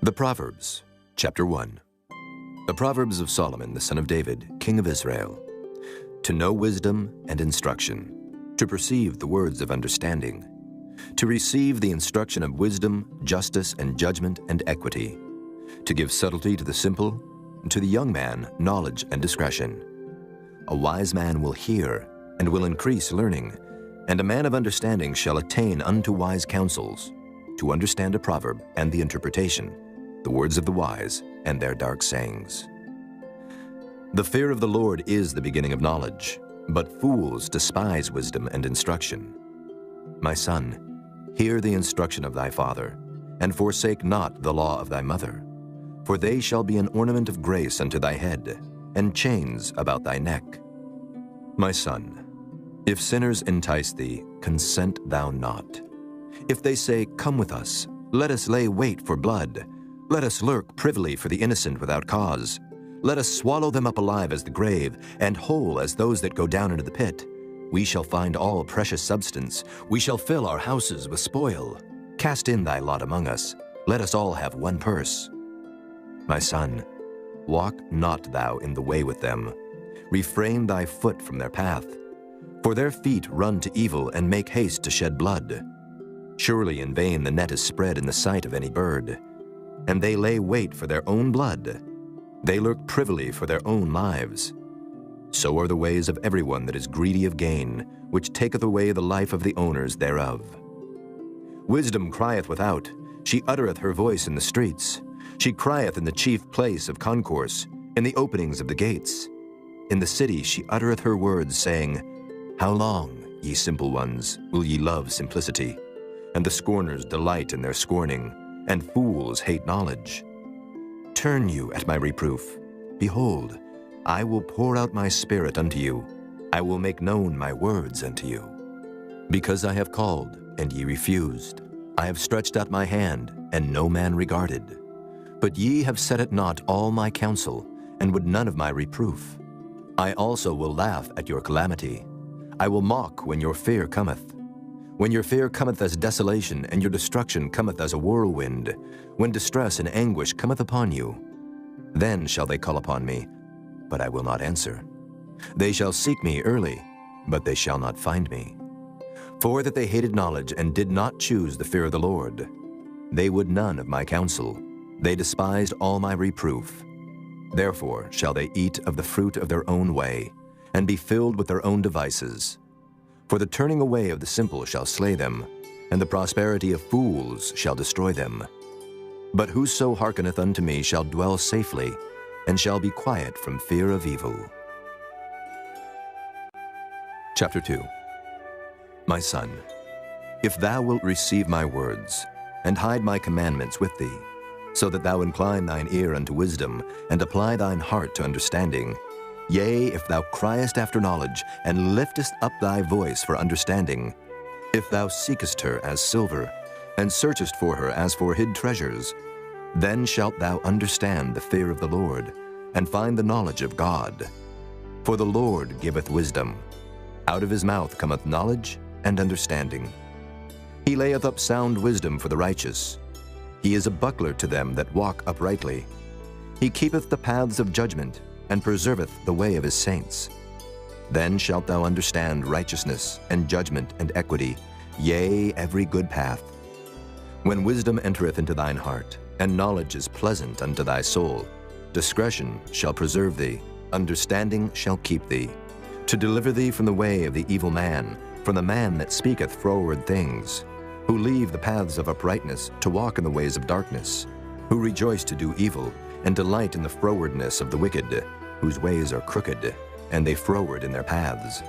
The Proverbs, chapter 1. The Proverbs of Solomon, the son of David, king of Israel. To know wisdom and instruction, to perceive the words of understanding, to receive the instruction of wisdom, justice, and judgment, and equity, to give subtlety to the simple, and to the young man knowledge and discretion. A wise man will hear, and will increase learning, and a man of understanding shall attain unto wise counsels, to understand a proverb and the interpretation, the words of the wise and their dark sayings. The fear of the Lord is the beginning of knowledge, but fools despise wisdom and instruction. My son, hear the instruction of thy father, and forsake not the law of thy mother, for they shall be an ornament of grace unto thy head, and chains about thy neck. My son, if sinners entice thee, consent thou not. If they say, Come with us, let us lay wait for blood, let us lurk privily for the innocent without cause, let us swallow them up alive as the grave, and whole as those that go down into the pit. We shall find all precious substance, we shall fill our houses with spoil. Cast in thy lot among us, let us all have one purse. My son, walk not thou in the way with them, refrain thy foot from their path, for their feet run to evil and make haste to shed blood. Surely in vain the net is spread in the sight of any bird, and they lay wait for their own blood. They lurk privily for their own lives. So are the ways of everyone that is greedy of gain, which taketh away the life of the owners thereof. Wisdom crieth without, she uttereth her voice in the streets. She crieth in the chief place of concourse, in the openings of the gates. In the city she uttereth her words, saying, How long, ye simple ones, will ye love simplicity? And the scorners delight in their scorning, and fools hate knowledge. Turn you at my reproof. Behold, I will pour out my spirit unto you. I will make known my words unto you. Because I have called, and ye refused. I have stretched out my hand, and no man regarded. But ye have set at naught all my counsel, and would none of my reproof. I also will laugh at your calamity. I will mock when your fear cometh. When your fear cometh as desolation, and your destruction cometh as a whirlwind, when distress and anguish cometh upon you, then shall they call upon me, but I will not answer. They shall seek me early, but they shall not find me. For that they hated knowledge and did not choose the fear of the Lord. They would none of my counsel. They despised all my reproof. Therefore shall they eat of the fruit of their own way, and be filled with their own devices. For the turning away of the simple shall slay them, and the prosperity of fools shall destroy them. But whoso hearkeneth unto me shall dwell safely, and shall be quiet from fear of evil. Chapter 2. My son, if thou wilt receive my words, and hide my commandments with thee, so that thou incline thine ear unto wisdom, and apply thine heart to understanding, yea, if thou criest after knowledge, and liftest up thy voice for understanding, if thou seekest her as silver, and searchest for her as for hid treasures, then shalt thou understand the fear of the Lord, and find the knowledge of God. For the Lord giveth wisdom. Out of his mouth cometh knowledge and understanding. He layeth up sound wisdom for the righteous. He is a buckler to them that walk uprightly. He keepeth the paths of judgment, and preserveth the way of his saints. Then shalt thou understand righteousness, and judgment, and equity, yea, every good path. When wisdom entereth into thine heart, and knowledge is pleasant unto thy soul, discretion shall preserve thee, understanding shall keep thee, to deliver thee from the way of the evil man, from the man that speaketh froward things, who leave the paths of uprightness to walk in the ways of darkness, who rejoice to do evil, and delight in the frowardness of the wicked, whose ways are crooked, and they froward in their paths.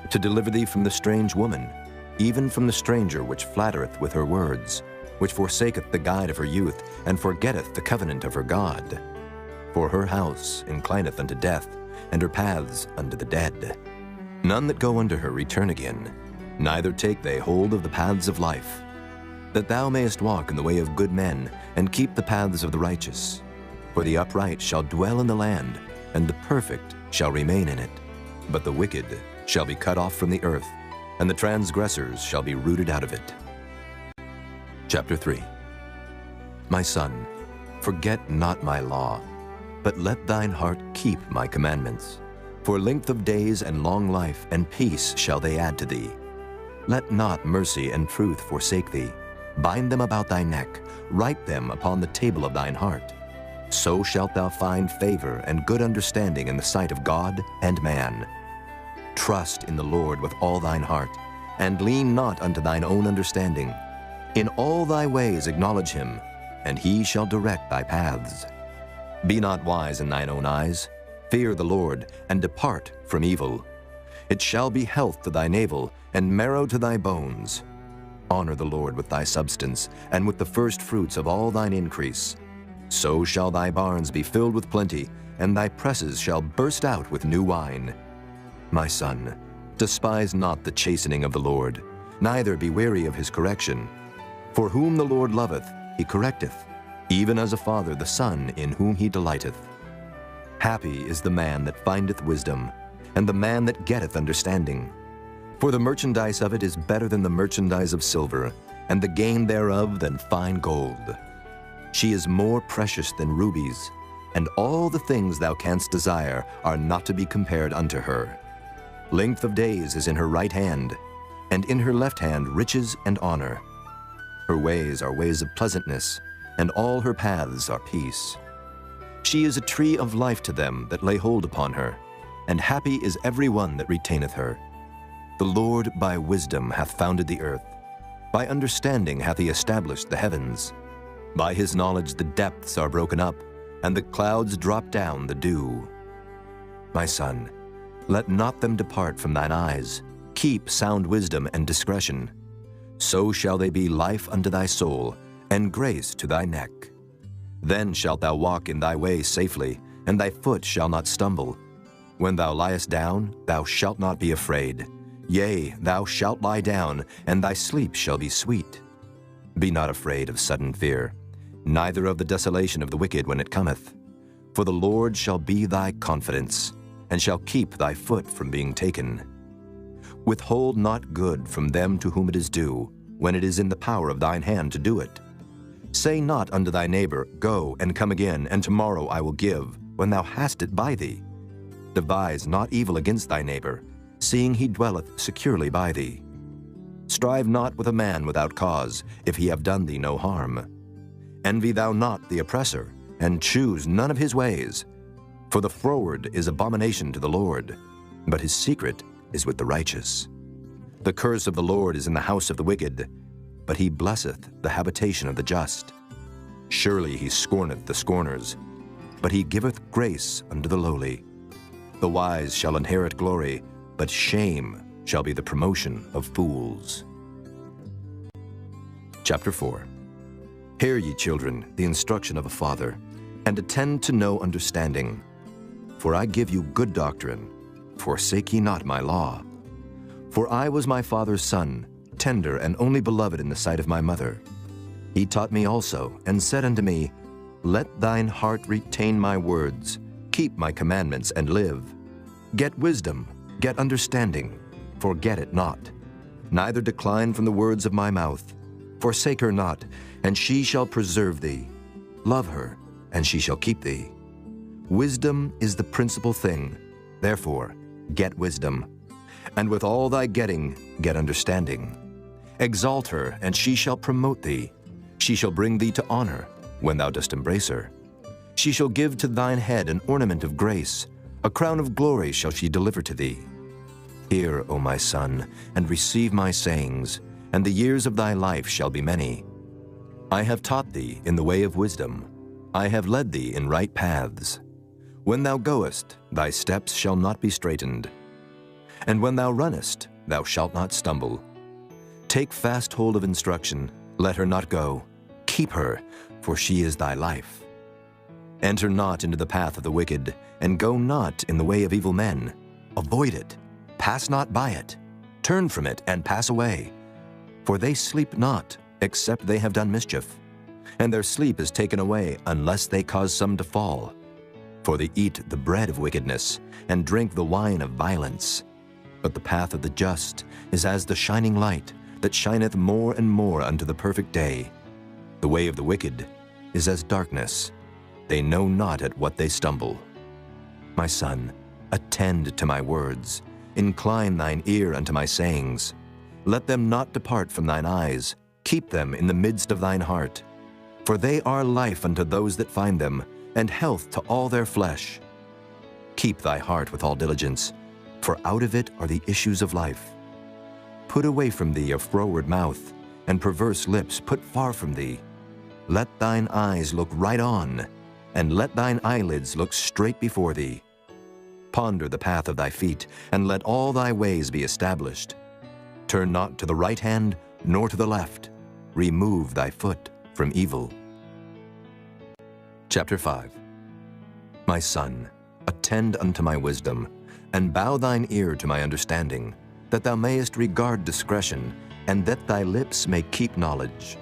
To deliver thee from the strange woman, even from the stranger which flattereth with her words, which forsaketh the guide of her youth, and forgetteth the covenant of her God. For her house inclineth unto death, and her paths unto the dead. None that go unto her return again, neither take they hold of the paths of life. That thou mayest walk in the way of good men, and keep the paths of the righteous. For the upright shall dwell in the land, and the perfect shall remain in it. But the wicked shall be cut off from the earth, and the transgressors shall be rooted out of it. Chapter 3. My son, Forget not my law, but let thine heart keep my commandments. For length of days and long life and peace shall they add to thee. Let not mercy and truth forsake thee. Bind them about thy neck, write them upon the table of thine heart. So shalt thou find favor and good understanding in the sight of God and man. Trust in the Lord with all thine heart, and lean not unto thine own understanding. In all thy ways acknowledge him, and he shall direct thy paths. Be not wise in thine own eyes. Fear the Lord, and depart from evil. It shall be health to thy navel, and marrow to thy bones. Honor the Lord with thy substance, and with the first fruits of all thine increase. So shall thy barns be filled with plenty, and thy presses shall burst out with new wine. My son, despise not the chastening of the Lord, neither be weary of his correction. For whom the Lord loveth, he correcteth, even as a father the son in whom he delighteth. Happy is the man that findeth wisdom, and the man that getteth understanding. For the merchandise of it is better than the merchandise of silver, and the gain thereof than fine gold. She is more precious than rubies, and all the things thou canst desire are not to be compared unto her. Length of days is in her right hand, and in her left hand riches and honor. Her ways are ways of pleasantness, and all her paths are peace. She is a tree of life to them that lay hold upon her, and happy is every one that retaineth her. The Lord by wisdom hath founded the earth. By understanding hath he established the heavens. By his knowledge the depths are broken up, and the clouds drop down the dew. My son, let not them depart from thine eyes. Keep sound wisdom and discretion. So shall they be life unto thy soul, and grace to thy neck. Then shalt thou walk in thy way safely, and thy foot shall not stumble. When thou liest down, thou shalt not be afraid. Yea, thou shalt lie down, and thy sleep shall be sweet. Be not afraid of sudden fear, neither of the desolation of the wicked when it cometh. For the Lord shall be thy confidence, and shall keep thy foot from being taken. Withhold not good from them to whom it is due, when it is in the power of thine hand to do it. Say not unto thy neighbor, Go and come again, and tomorrow I will give, when thou hast it by thee. Devise not evil against thy neighbor, seeing he dwelleth securely by thee. Strive not with a man without cause, if he have done thee no harm. Envy thou not the oppressor, and choose none of his ways. For the froward is abomination to the Lord, but his secret is with the righteous. The curse of the Lord is in the house of the wicked, but he blesseth the habitation of the just. Surely he scorneth the scorners, but he giveth grace unto the lowly. The wise shall inherit glory, but shame shall be the promotion of fools. Chapter 4. Hear ye, children, the instruction of a father, and attend to know understanding. For I give you good doctrine. Forsake ye not my law. For I was my father's son, tender and only beloved in the sight of my mother. He taught me also, and said unto me, Let thine heart retain my words, keep my commandments, and live. Get wisdom, get understanding, forget it not. Neither decline from the words of my mouth. Forsake her not, and she shall preserve thee. Love her, and she shall keep thee. Wisdom is the principal thing. Therefore, get wisdom. And with all thy getting, get understanding. Exalt her, and she shall promote thee. She shall bring thee to honor, when thou dost embrace her. She shall give to thine head an ornament of grace. A crown of glory shall she deliver to thee. Hear, O my son, and receive my sayings, and the years of thy life shall be many. I have taught thee in the way of wisdom. I have led thee in right paths. When thou goest, thy steps shall not be straitened. And when thou runnest, thou shalt not stumble. Take fast hold of instruction, let her not go. Keep her, for she is thy life. Enter not into the path of the wicked, and go not in the way of evil men. Avoid it, pass not by it. Turn from it, and pass away. For they sleep not, except they have done mischief. And their sleep is taken away, unless they cause some to fall. For they eat the bread of wickedness, and drink the wine of violence. But the path of the just is as the shining light, that shineth more and more unto the perfect day. The way of the wicked is as darkness. They know not at what they stumble. My son, attend to my words. Incline thine ear unto my sayings. Let them not depart from thine eyes. Keep them in the midst of thine heart. For they are life unto those that find them, and health to all their flesh. Keep thy heart with all diligence, for out of it are the issues of life. Put away from thee a froward mouth, and perverse lips put far from thee. Let thine eyes look right on, and let thine eyelids look straight before thee. Ponder the path of thy feet, and let all thy ways be established. Turn not to the right hand, nor to the left. Remove thy foot from evil. Chapter 5. My son, attend unto my wisdom, and bow thine ear to my understanding, that thou mayest regard discretion, and that thy lips may keep knowledge.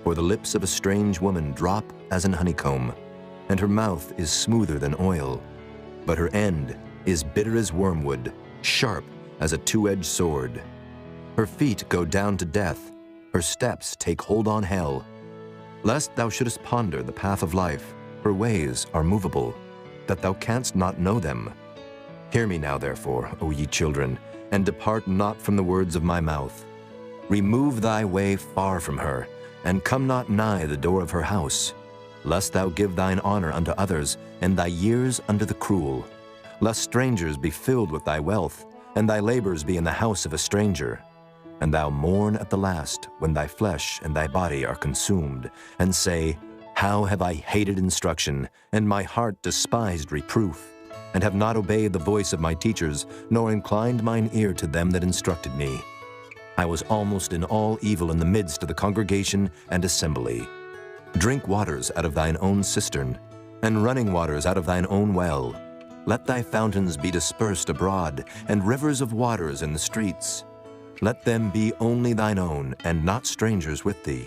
For the lips of a strange woman drop as an honeycomb, and her mouth is smoother than oil, but her end is bitter as wormwood, sharp as a two-edged sword. Her feet go down to death, her steps take hold on hell. Lest thou shouldest ponder the path of life, her ways are movable, that thou canst not know them. Hear me now, therefore, O ye children, and depart not from the words of my mouth. Remove thy way far from her, and come not nigh the door of her house, lest thou give thine honor unto others, and thy years unto the cruel. Lest strangers be filled with thy wealth, and thy labors be in the house of a stranger. And thou mourn at the last, when thy flesh and thy body are consumed, and say, How have I hated instruction, and my heart despised reproof, and have not obeyed the voice of my teachers, nor inclined mine ear to them that instructed me. I was almost in all evil in the midst of the congregation and assembly. Drink waters out of thine own cistern, and running waters out of thine own well. Let thy fountains be dispersed abroad, and rivers of waters in the streets. Let them be only thine own, and not strangers with thee.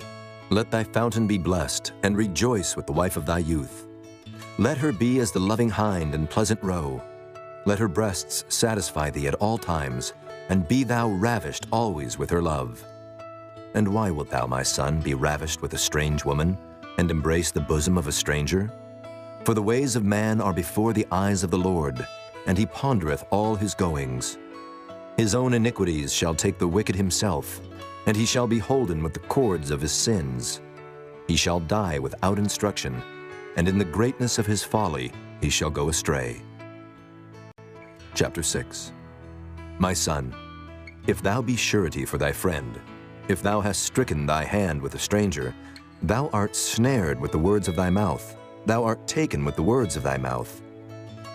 Let thy fountain be blessed, and rejoice with the wife of thy youth. Let her be as the loving hind and pleasant roe. Let her breasts satisfy thee at all times, and be thou ravished always with her love. And why wilt thou, my son, be ravished with a strange woman, and embrace the bosom of a stranger? For the ways of man are before the eyes of the Lord, and he pondereth all his goings. His own iniquities shall take the wicked himself, and he shall be holden with the cords of his sins. He shall die without instruction, and in the greatness of his folly he shall go astray. Chapter 6. My son, if thou be surety for thy friend, if thou hast stricken thy hand with a stranger, thou art snared with the words of thy mouth, thou art taken with the words of thy mouth.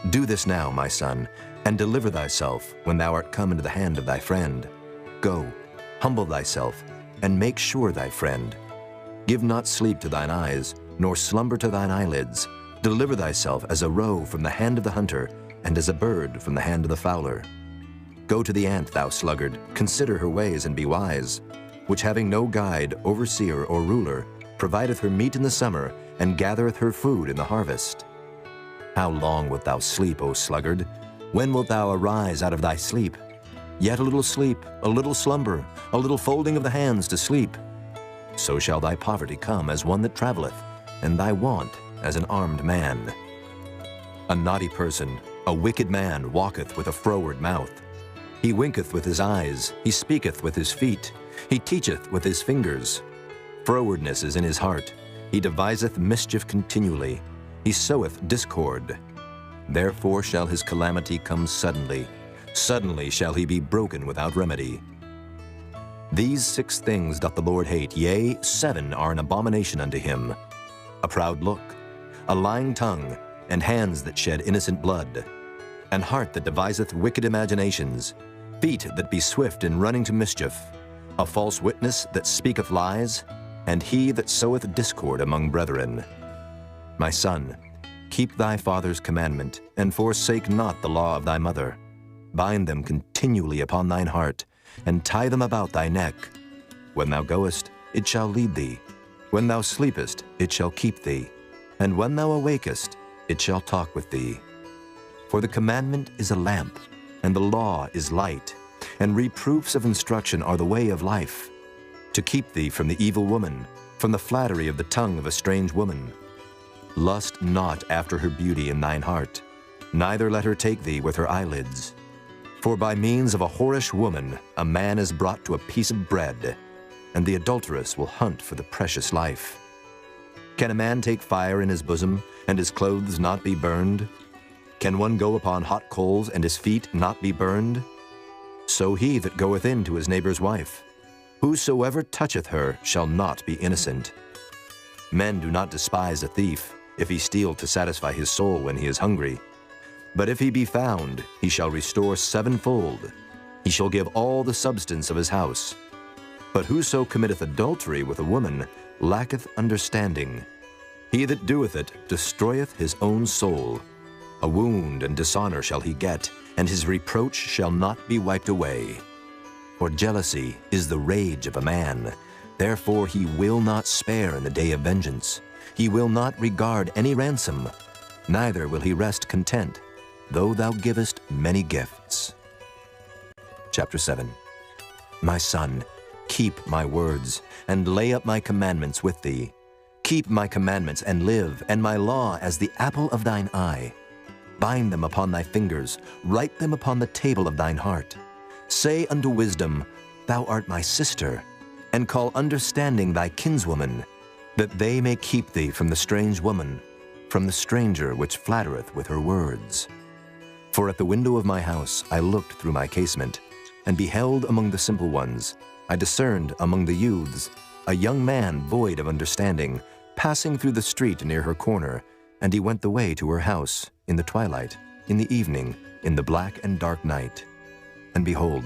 Do this now, my son, and deliver thyself when thou art come into the hand of thy friend. Go, humble thyself, and make sure thy friend. Give not sleep to thine eyes, nor slumber to thine eyelids. Deliver thyself as a roe from the hand of the hunter, and as a bird from the hand of the fowler. Go to the ant, thou sluggard, consider her ways and be wise, which having no guide, overseer, or ruler, provideth her meat in the summer, and gathereth her food in the harvest. How long wilt thou sleep, O sluggard? When wilt thou arise out of thy sleep? Yet a little sleep, a little slumber, a little folding of the hands to sleep. So shall thy poverty come as one that travelleth, and thy want as an armed man. A naughty person, a wicked man, walketh with a froward mouth. He winketh with his eyes, he speaketh with his feet, he teacheth with his fingers. Frowardness is in his heart, he deviseth mischief continually, he soweth discord. Therefore shall his calamity come suddenly, suddenly shall he be broken without remedy. These 6 things doth the Lord hate, yea, 7 are an abomination unto him: a proud look, a lying tongue, and hands that shed innocent blood, an heart that deviseth wicked imaginations, feet that be swift in running to mischief, a false witness that speaketh lies, and he that soweth discord among brethren. My son, keep thy father's commandment, and forsake not the law of thy mother. Bind them continually upon thine heart, and tie them about thy neck. When thou goest, it shall lead thee. When thou sleepest, it shall keep thee. And when thou awakest, it shall talk with thee. For the commandment is a lamp, and the law is light, and reproofs of instruction are the way of life, to keep thee from the evil woman, from the flattery of the tongue of a strange woman, Lust not after her beauty in thine heart, neither let her take thee with her eyelids. For by means of a whorish woman a man is brought to a piece of bread, and the adulteress will hunt for the precious life. Can a man take fire in his bosom, and his clothes not be burned? Can one go upon hot coals, and his feet not be burned? So he that goeth in to his neighbor's wife, whosoever toucheth her shall not be innocent. Men do not despise a thief, if he steal to satisfy his soul when he is hungry. But if he be found, he shall restore sevenfold. He shall give all the substance of his house. But whoso committeth adultery with a woman lacketh understanding. He that doeth it destroyeth his own soul. A wound and dishonor shall he get, and his reproach shall not be wiped away. For jealousy is the rage of a man. Therefore he will not spare in the day of vengeance. He will not regard any ransom, neither will he rest content, though thou givest many gifts. Chapter 7. My son, keep my words, and lay up my commandments with thee. Keep my commandments and live, and my law as the apple of thine eye. Bind them upon thy fingers, write them upon the table of thine heart. Say unto wisdom, Thou art my sister, and call understanding thy kinswoman, that they may keep thee from the strange woman, from the stranger which flattereth with her words. For at the window of my house I looked through my casement, and beheld among the simple ones, I discerned among the youths, a young man void of understanding, passing through the street near her corner, and he went the way to her house, in the twilight, in the evening, in the black and dark night. And behold,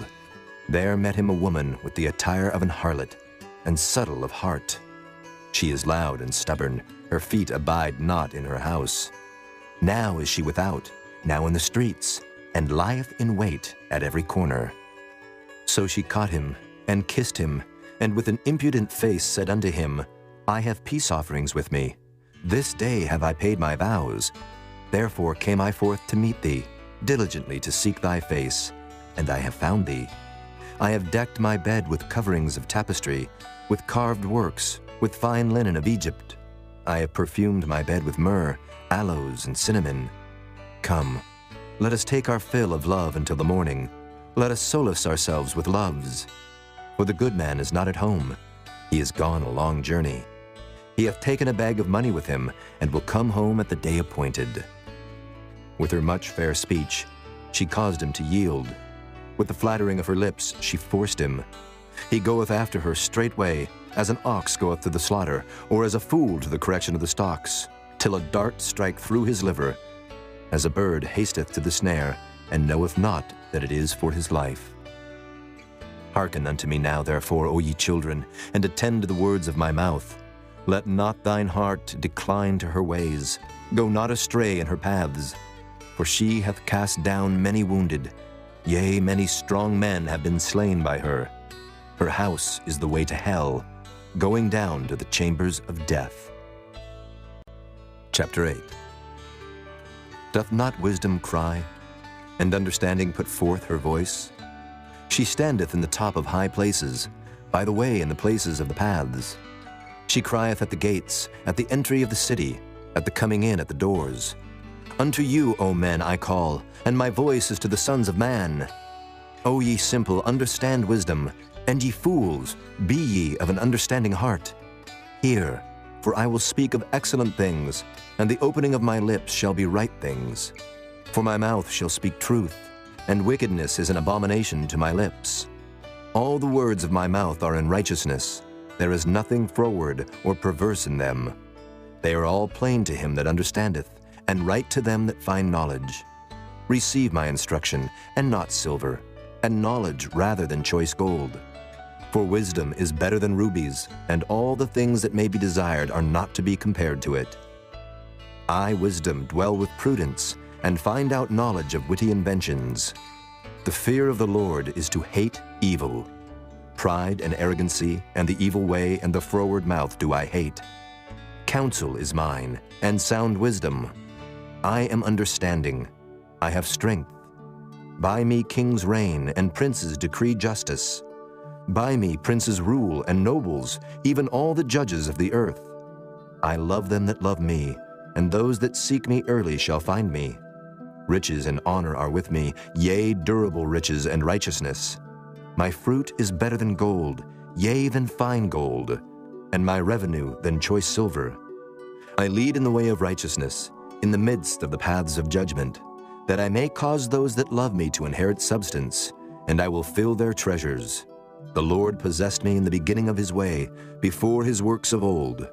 there met him a woman with the attire of an harlot, and subtle of heart. She is loud and stubborn, her feet abide not in her house. Now is she without, now in the streets, and lieth in wait at every corner. So she caught him, and kissed him, and with an impudent face said unto him, I have peace offerings with me. This day have I paid my vows. Therefore came I forth to meet thee, diligently to seek thy face, and I have found thee. I have decked my bed with coverings of tapestry, with carved works, with fine linen of Egypt. I have perfumed my bed with myrrh, aloes, and cinnamon. Come, let us take our fill of love until the morning. Let us solace ourselves with loves. For the good man is not at home. He is gone a long journey. He hath taken a bag of money with him, and will come home at the day appointed. With her much fair speech, she caused him to yield. With the flattering of her lips, she forced him. He goeth after her straightway, as an ox goeth to the slaughter, or as a fool to the correction of the stocks, till a dart strike through his liver, as a bird hasteth to the snare, and knoweth not that it is for his life. Hearken unto me now, therefore, O ye children, and attend to the words of my mouth. Let not thine heart decline to her ways. Go not astray in her paths. For she hath cast down many wounded. Yea, many strong men have been slain by her. Her house is the way to hell, going down to the chambers of death. Chapter 8. Doth not wisdom cry, and understanding put forth her voice? She standeth in the top of high places, by the way in the places of the paths. She crieth at the gates, at the entry of the city, at the coming in at the doors. Unto you, O men, I call, and my voice is to the sons of man. O ye simple, understand wisdom, and ye fools, be ye of an understanding heart. Hear, for I will speak of excellent things, and the opening of my lips shall be right things. For my mouth shall speak truth, and wickedness is an abomination to my lips. All the words of my mouth are in righteousness. There is nothing froward or perverse in them. They are all plain to him that understandeth, and right to them that find knowledge. Receive my instruction, and not silver, and knowledge rather than choice gold. For wisdom is better than rubies, and all the things that may be desired are not to be compared to it. I, wisdom, dwell with prudence, and find out knowledge of witty inventions. The fear of the Lord is to hate evil. Pride and arrogancy, and the evil way, and the froward mouth do I hate. Counsel is mine, and sound wisdom. I am understanding. I have strength. By me kings reign, and princes decree justice. By me princes rule, and nobles, even all the judges of the earth. I love them that love me, and those that seek me early shall find me. Riches and honor are with me, yea, durable riches and righteousness. My fruit is better than gold, yea, than fine gold, and my revenue than choice silver. I lead in the way of righteousness, in the midst of the paths of judgment, that I may cause those that love me to inherit substance, and I will fill their treasures. The Lord possessed me in the beginning of his way, before his works of old.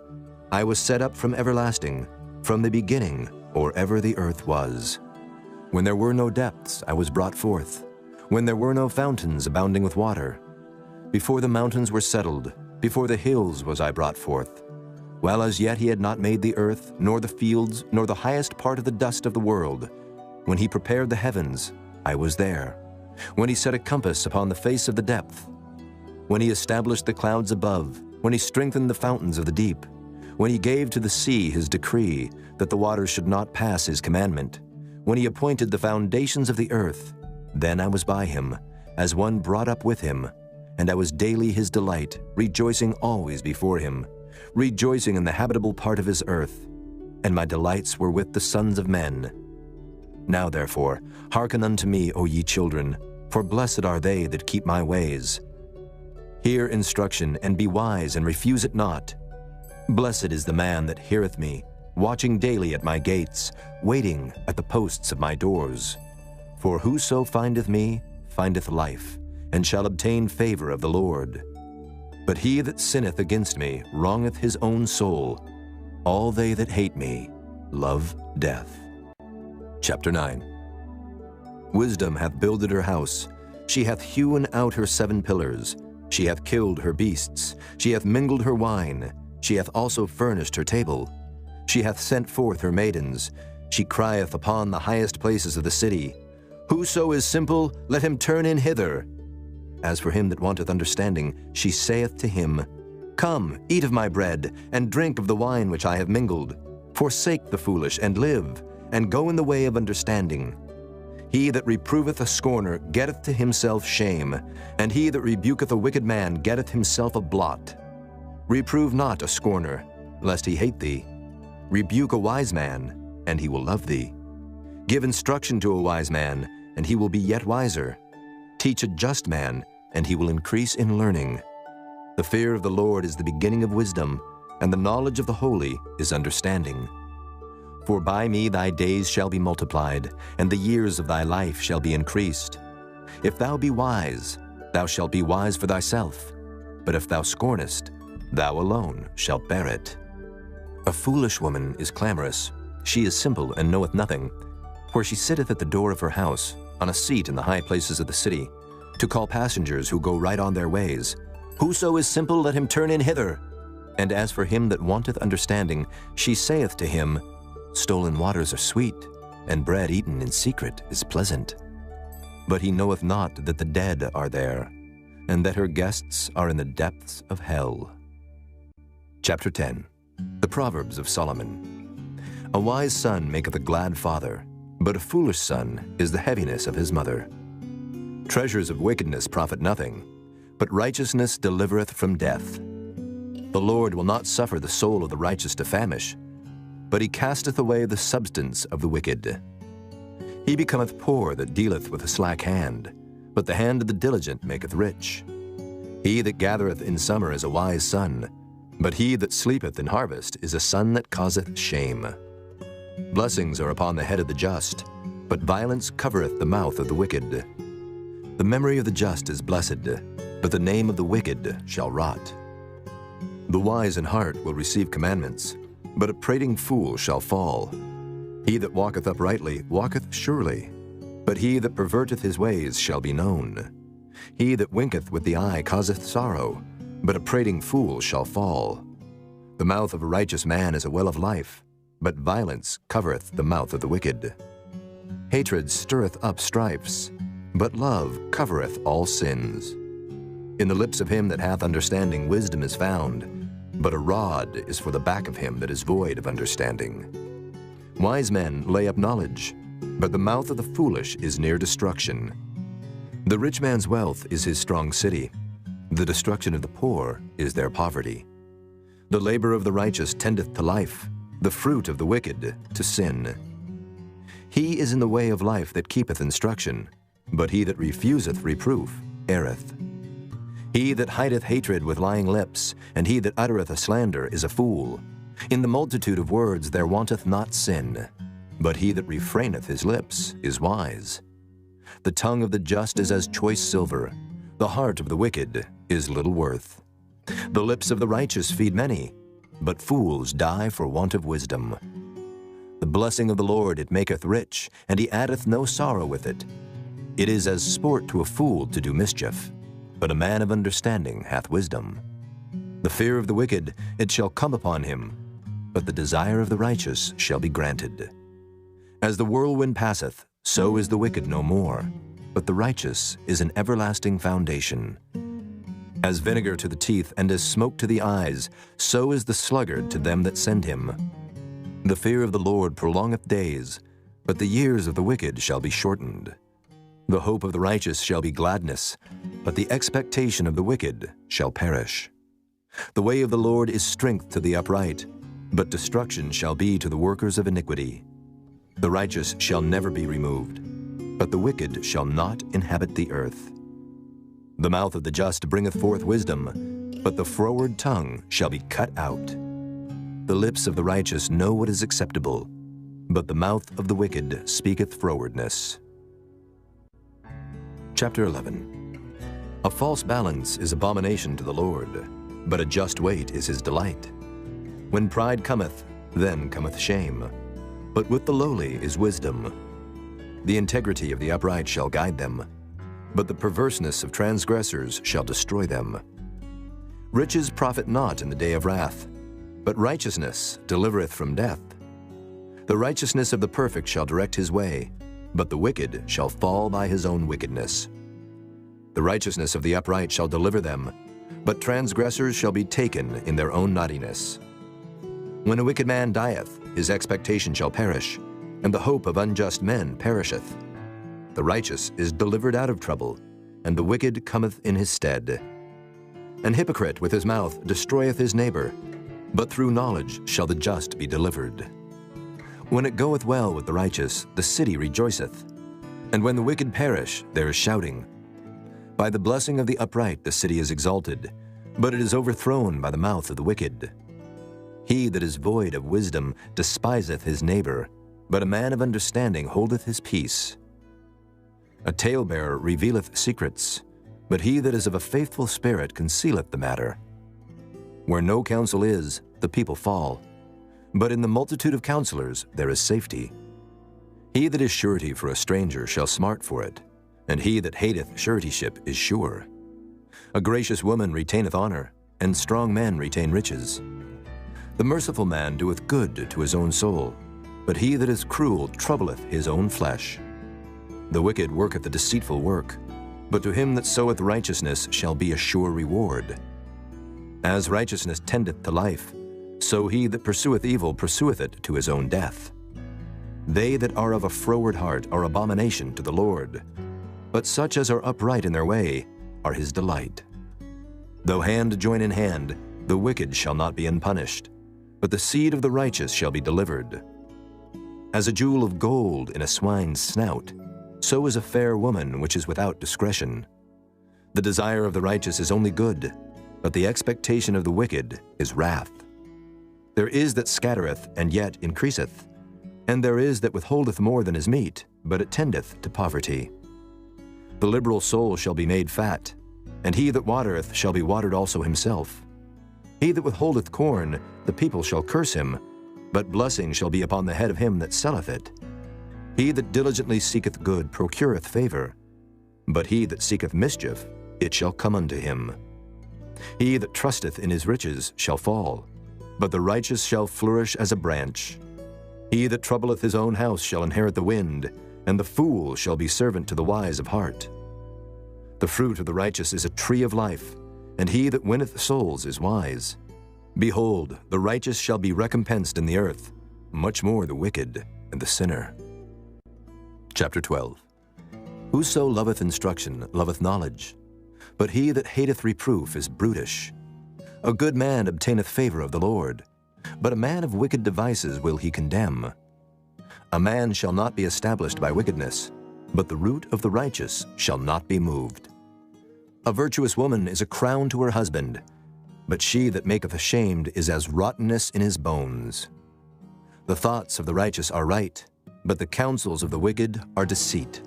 I was set up from everlasting, from the beginning, or ever the earth was. When there were no depths, I was brought forth, when there were no fountains abounding with water. Before the mountains were settled, before the hills was I brought forth. While as yet he had not made the earth, nor the fields, nor the highest part of the dust of the world. When he prepared the heavens, I was there. When he set a compass upon the face of the depth. When he established the clouds above, when he strengthened the fountains of the deep. When he gave to the sea his decree, that the waters should not pass his commandment. When he appointed the foundations of the earth, then I was by him, as one brought up with him, and I was daily his delight, rejoicing always before him, rejoicing in the habitable part of his earth, and my delights were with the sons of men. Now therefore, hearken unto me, O ye children, for blessed are they that keep my ways. Hear instruction, and be wise, and refuse it not. Blessed is the man that heareth me, watching daily at my gates, waiting at the posts of my doors. For whoso findeth me, findeth life, and shall obtain favor of the Lord. But he that sinneth against me wrongeth his own soul. All they that hate me love death. Chapter 9. Wisdom hath builded her house. She hath hewn out her 7 pillars. She hath killed her beasts. She hath mingled her wine. She hath also furnished her table. She hath sent forth her maidens. She crieth upon the highest places of the city. Whoso is simple, let him turn in hither. As for him that wanteth understanding, she saith to him, Come, eat of my bread, and drink of the wine which I have mingled. Forsake the foolish, and live, and go in the way of understanding. He that reproveth a scorner getteth to himself shame, and he that rebuketh a wicked man getteth himself a blot. Reprove not a scorner, lest he hate thee. Rebuke a wise man, and he will love thee. Give instruction to a wise man, and he will be yet wiser. Teach a just man, and he will increase in learning. The fear of the Lord is the beginning of wisdom, and the knowledge of the holy is understanding. For by me thy days shall be multiplied, and the years of thy life shall be increased. If thou be wise, thou shalt be wise for thyself. But if thou scornest, thou alone shalt bear it. A foolish woman is clamorous. She is simple and knoweth nothing. For she sitteth at the door of her house, on a seat in the high places of the city, to call passengers who go right on their ways. Whoso is simple, let him turn in hither. And as for him that wanteth understanding, she saith to him, Stolen waters are sweet, and bread eaten in secret is pleasant. But he knoweth not that the dead are there, and that her guests are in the depths of hell. Chapter 10. The Proverbs of Solomon. A wise son maketh a glad father, but a foolish son is the heaviness of his mother. Treasures of wickedness profit nothing, but righteousness delivereth from death. The Lord will not suffer the soul of the righteous to famish, but he casteth away the substance of the wicked. He becometh poor that dealeth with a slack hand, but the hand of the diligent maketh rich. He that gathereth in summer is a wise son, but he that sleepeth in harvest is a son that causeth shame. Blessings are upon the head of the just, but violence covereth the mouth of the wicked. The memory of the just is blessed, but the name of the wicked shall rot. The wise in heart will receive commandments, but a prating fool shall fall. He that walketh uprightly walketh surely, but he that perverteth his ways shall be known. He that winketh with the eye causeth sorrow, but a prating fool shall fall. The mouth of a righteous man is a well of life, but violence covereth the mouth of the wicked. Hatred stirreth up strifes, but love covereth all sins. In the lips of him that hath understanding wisdom is found, but a rod is for the back of him that is void of understanding. Wise men lay up knowledge, but the mouth of the foolish is near destruction. The rich man's wealth is his strong city. The destruction of the poor is their poverty. The labor of the righteous tendeth to life, the fruit of the wicked to sin. He is in the way of life that keepeth instruction, but he that refuseth reproof erreth. He that hideth hatred with lying lips, and he that uttereth a slander is a fool. In the multitude of words there wanteth not sin, but he that refraineth his lips is wise. The tongue of the just is as choice silver, the heart of the wicked is little worth. The lips of the righteous feed many, but fools die for want of wisdom. The blessing of the Lord it maketh rich, and he addeth no sorrow with it. It is as sport to a fool to do mischief, but a man of understanding hath wisdom. The fear of the wicked it shall come upon him, but the desire of the righteous shall be granted. As the whirlwind passeth, so is the wicked no more, but the righteous is an everlasting foundation. As vinegar to the teeth and as smoke to the eyes, so is the sluggard to them that send him. The fear of the Lord prolongeth days, but the years of the wicked shall be shortened. The hope of the righteous shall be gladness, but the expectation of the wicked shall perish. The way of the Lord is strength to the upright, but destruction shall be to the workers of iniquity. The righteous shall never be removed, but the wicked shall not inhabit the earth. The mouth of the just bringeth forth wisdom, but the froward tongue shall be cut out. The lips of the righteous know what is acceptable, but the mouth of the wicked speaketh frowardness. Chapter 11. A false balance is abomination to the Lord, but a just weight is his delight. When pride cometh, then cometh shame, but with the lowly is wisdom. The integrity of the upright shall guide them, but the perverseness of transgressors shall destroy them. Riches profit not in the day of wrath, but righteousness delivereth from death. The righteousness of the perfect shall direct his way, but the wicked shall fall by his own wickedness. The righteousness of the upright shall deliver them, but transgressors shall be taken in their own naughtiness. When a wicked man dieth, his expectation shall perish, and the hope of unjust men perisheth. The righteous is delivered out of trouble, and the wicked cometh in his stead. An hypocrite with his mouth destroyeth his neighbor, but through knowledge shall the just be delivered. When it goeth well with the righteous, the city rejoiceth, and when the wicked perish, there is shouting. By the blessing of the upright the city is exalted, but it is overthrown by the mouth of the wicked. He that is void of wisdom despiseth his neighbor, but a man of understanding holdeth his peace. A talebearer revealeth secrets, but he that is of a faithful spirit concealeth the matter. Where no counsel is, the people fall, but in the multitude of counselors there is safety. He that is surety for a stranger shall smart for it, and he that hateth suretyship is sure. A gracious woman retaineth honor, and strong men retain riches. The merciful man doeth good to his own soul, but he that is cruel troubleth his own flesh. The wicked worketh a deceitful work, but to him that soweth righteousness shall be a sure reward. As righteousness tendeth to life, so he that pursueth evil pursueth it to his own death. They that are of a froward heart are abomination to the Lord, but such as are upright in their way are his delight. Though hand join in hand, the wicked shall not be unpunished, but the seed of the righteous shall be delivered. As a jewel of gold in a swine's snout, so is a fair woman which is without discretion. The desire of the righteous is only good, but the expectation of the wicked is wrath. There is that scattereth, and yet increaseth, and there is that withholdeth more than is meet, but it tendeth to poverty. The liberal soul shall be made fat, and he that watereth shall be watered also himself. He that withholdeth corn, the people shall curse him, but blessing shall be upon the head of him that selleth it. He that diligently seeketh good procureth favor, but he that seeketh mischief, it shall come unto him. He that trusteth in his riches shall fall, but the righteous shall flourish as a branch. He that troubleth his own house shall inherit the wind, and the fool shall be servant to the wise of heart. The fruit of the righteous is a tree of life, and he that winneth souls is wise. Behold, the righteous shall be recompensed in the earth, much more the wicked and the sinner. Chapter 12. Whoso loveth instruction loveth knowledge, but he that hateth reproof is brutish. A good man obtaineth favor of the Lord, But a man of wicked devices will he condemn. A man shall not be established by wickedness, but the root of the righteous shall not be moved. A virtuous woman is a crown to her husband, but she that maketh ashamed is as rottenness in his bones. The thoughts of the righteous are right, but the counsels of the wicked are deceit.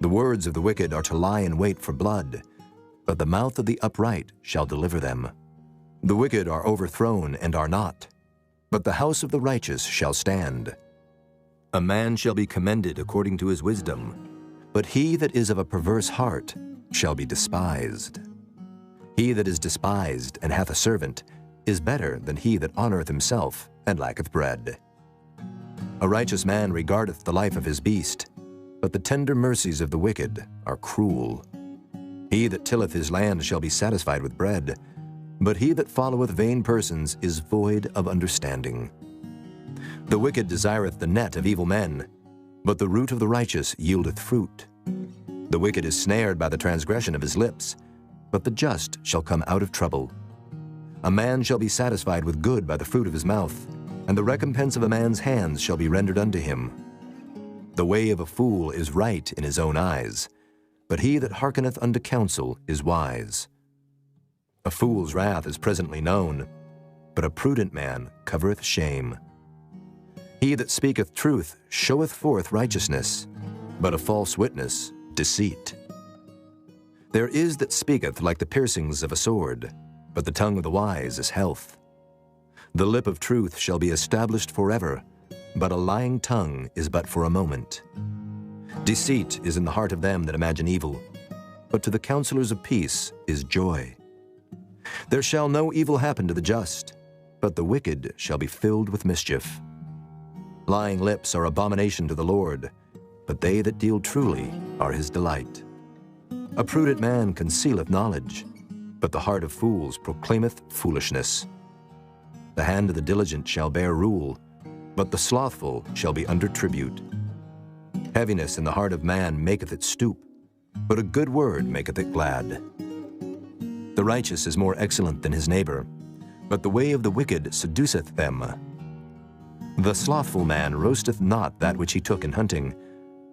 The words of the wicked are to lie in wait for blood, but the mouth of the upright shall deliver them. The wicked are overthrown and are not, but the house of the righteous shall stand. A man shall be commended according to his wisdom, but he that is of a perverse heart shall be despised. He that is despised and hath a servant is better than he that honoreth himself and lacketh bread. A righteous man regardeth the life of his beast, but the tender mercies of the wicked are cruel. He that tilleth his land shall be satisfied with bread, but he that followeth vain persons is void of understanding. The wicked desireth the net of evil men, but the root of the righteous yieldeth fruit. The wicked is snared by the transgression of his lips, but the just shall come out of trouble. A man shall be satisfied with good by the fruit of his mouth, and the recompense of a man's hands shall be rendered unto him. The way of a fool is right in his own eyes, but he that hearkeneth unto counsel is wise. A fool's wrath is presently known, but a prudent man covereth shame. He that speaketh truth showeth forth righteousness, but a false witness deceit. There is that speaketh like the piercings of a sword, but the tongue of the wise is health. The lip of truth shall be established forever, but a lying tongue is but for a moment. Deceit is in the heart of them that imagine evil, but to the counselors of peace is joy. There shall no evil happen to the just, but the wicked shall be filled with mischief. Lying lips are abomination to the Lord, but they that deal truly are his delight. A prudent man concealeth knowledge, but the heart of fools proclaimeth foolishness. The hand of the diligent shall bear rule, but the slothful shall be under tribute. Heaviness in the heart of man maketh it stoop, but a good word maketh it glad. The righteous is more excellent than his neighbor, but the way of the wicked seduceth them. The slothful man roasteth not that which he took in hunting,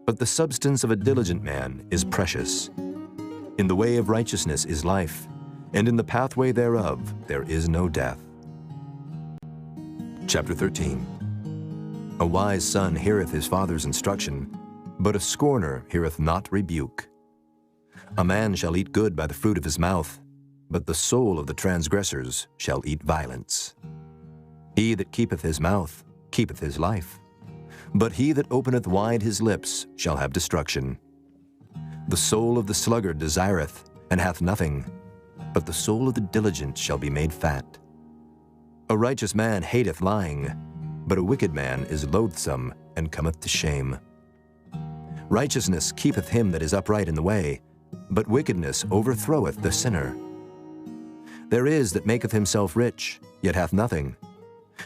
but the substance of a diligent man is precious. In the way of righteousness is life, and in the pathway thereof there is no death. Chapter 13. A wise son heareth his father's instruction, but a scorner heareth not rebuke. A man shall eat good by the fruit of his mouth, but the soul of the transgressors shall eat violence. He that keepeth his mouth keepeth his life, but he that openeth wide his lips shall have destruction. The soul of the sluggard desireth, and hath nothing, but the soul of the diligent shall be made fat. A righteous man hateth lying, but a wicked man is loathsome and cometh to shame. Righteousness keepeth him that is upright in the way, but wickedness overthroweth the sinner. There is that maketh himself rich, yet hath nothing.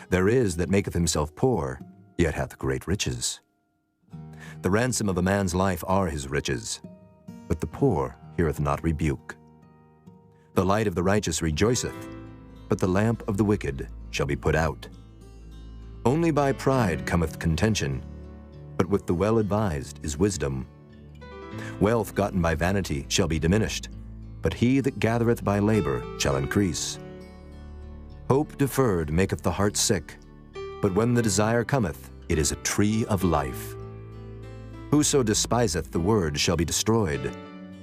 There is that maketh himself poor, yet hath great riches. The ransom of a man's life are his riches, but the poor heareth not rebuke. The light of the righteous rejoiceth, but the lamp of the wicked shall be put out. Only by pride cometh contention, but with the well-advised is wisdom. Wealth gotten by vanity shall be diminished, but he that gathereth by labor shall increase. Hope deferred maketh the heart sick, but when the desire cometh, it is a tree of life. Whoso despiseth the word shall be destroyed,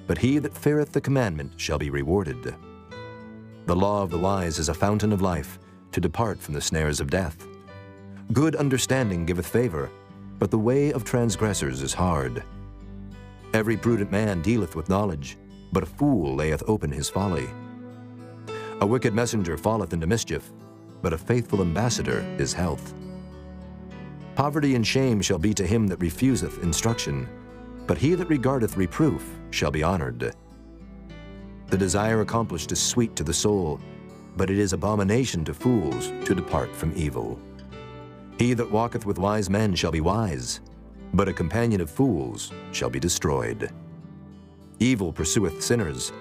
but he that feareth the commandment shall be rewarded. The law of the wise is a fountain of life, to depart from the snares of death. Good understanding giveth favor, but the way of transgressors is hard. Every prudent man dealeth with knowledge, but a fool layeth open his folly. A wicked messenger falleth into mischief, but a faithful ambassador is health. Poverty and shame shall be to him that refuseth instruction, but he that regardeth reproof shall be honored. The desire accomplished is sweet to the soul, but it is abomination to fools to depart from evil. He that walketh with wise men shall be wise, but a companion of fools shall be destroyed. Evil pursueth sinners,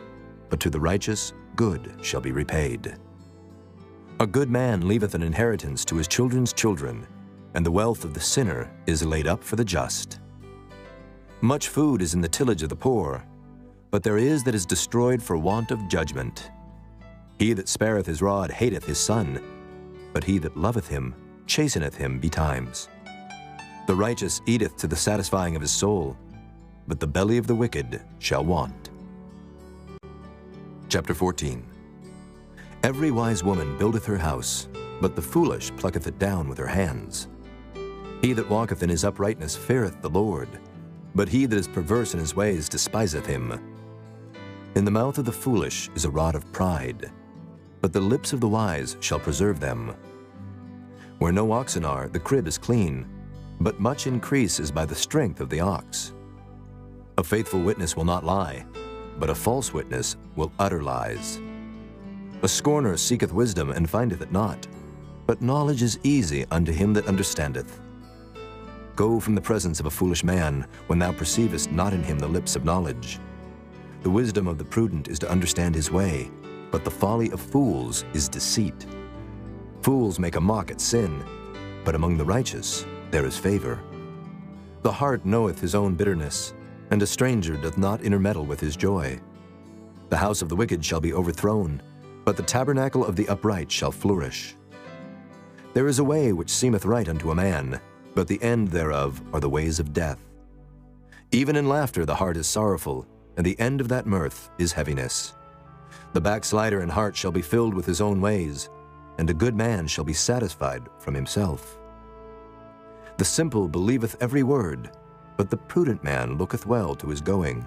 but to the righteous good shall be repaid. A good man leaveth an inheritance to his children's children, and the wealth of the sinner is laid up for the just. Much food is in the tillage of the poor, but there is that is destroyed for want of judgment. He that spareth his rod hateth his son, but he that loveth him chasteneth him betimes. The righteous eateth to the satisfying of his soul, but the belly of the wicked shall want. Chapter 14. Every wise woman buildeth her house, but the foolish plucketh it down with her hands. He that walketh in his uprightness feareth the Lord, but he that is perverse in his ways despiseth him. In the mouth of the foolish is a rod of pride, but the lips of the wise shall preserve them. Where no oxen are, the crib is clean, but much increase is by the strength of the ox. A faithful witness will not lie, but a false witness will utter lies. A scorner seeketh wisdom and findeth it not, but knowledge is easy unto him that understandeth. Go from the presence of a foolish man, when thou perceivest not in him the lips of knowledge. The wisdom of the prudent is to understand his way, but the folly of fools is deceit. Fools make a mock at sin, but among the righteous there is favor. The heart knoweth his own bitterness, and a stranger doth not intermeddle with his joy. The house of the wicked shall be overthrown, but the tabernacle of the upright shall flourish. There is a way which seemeth right unto a man, but the end thereof are the ways of death. Even in laughter the heart is sorrowful, and the end of that mirth is heaviness. The backslider in heart shall be filled with his own ways, and a good man shall be satisfied from himself. The simple believeth every word, but the prudent man looketh well to his going.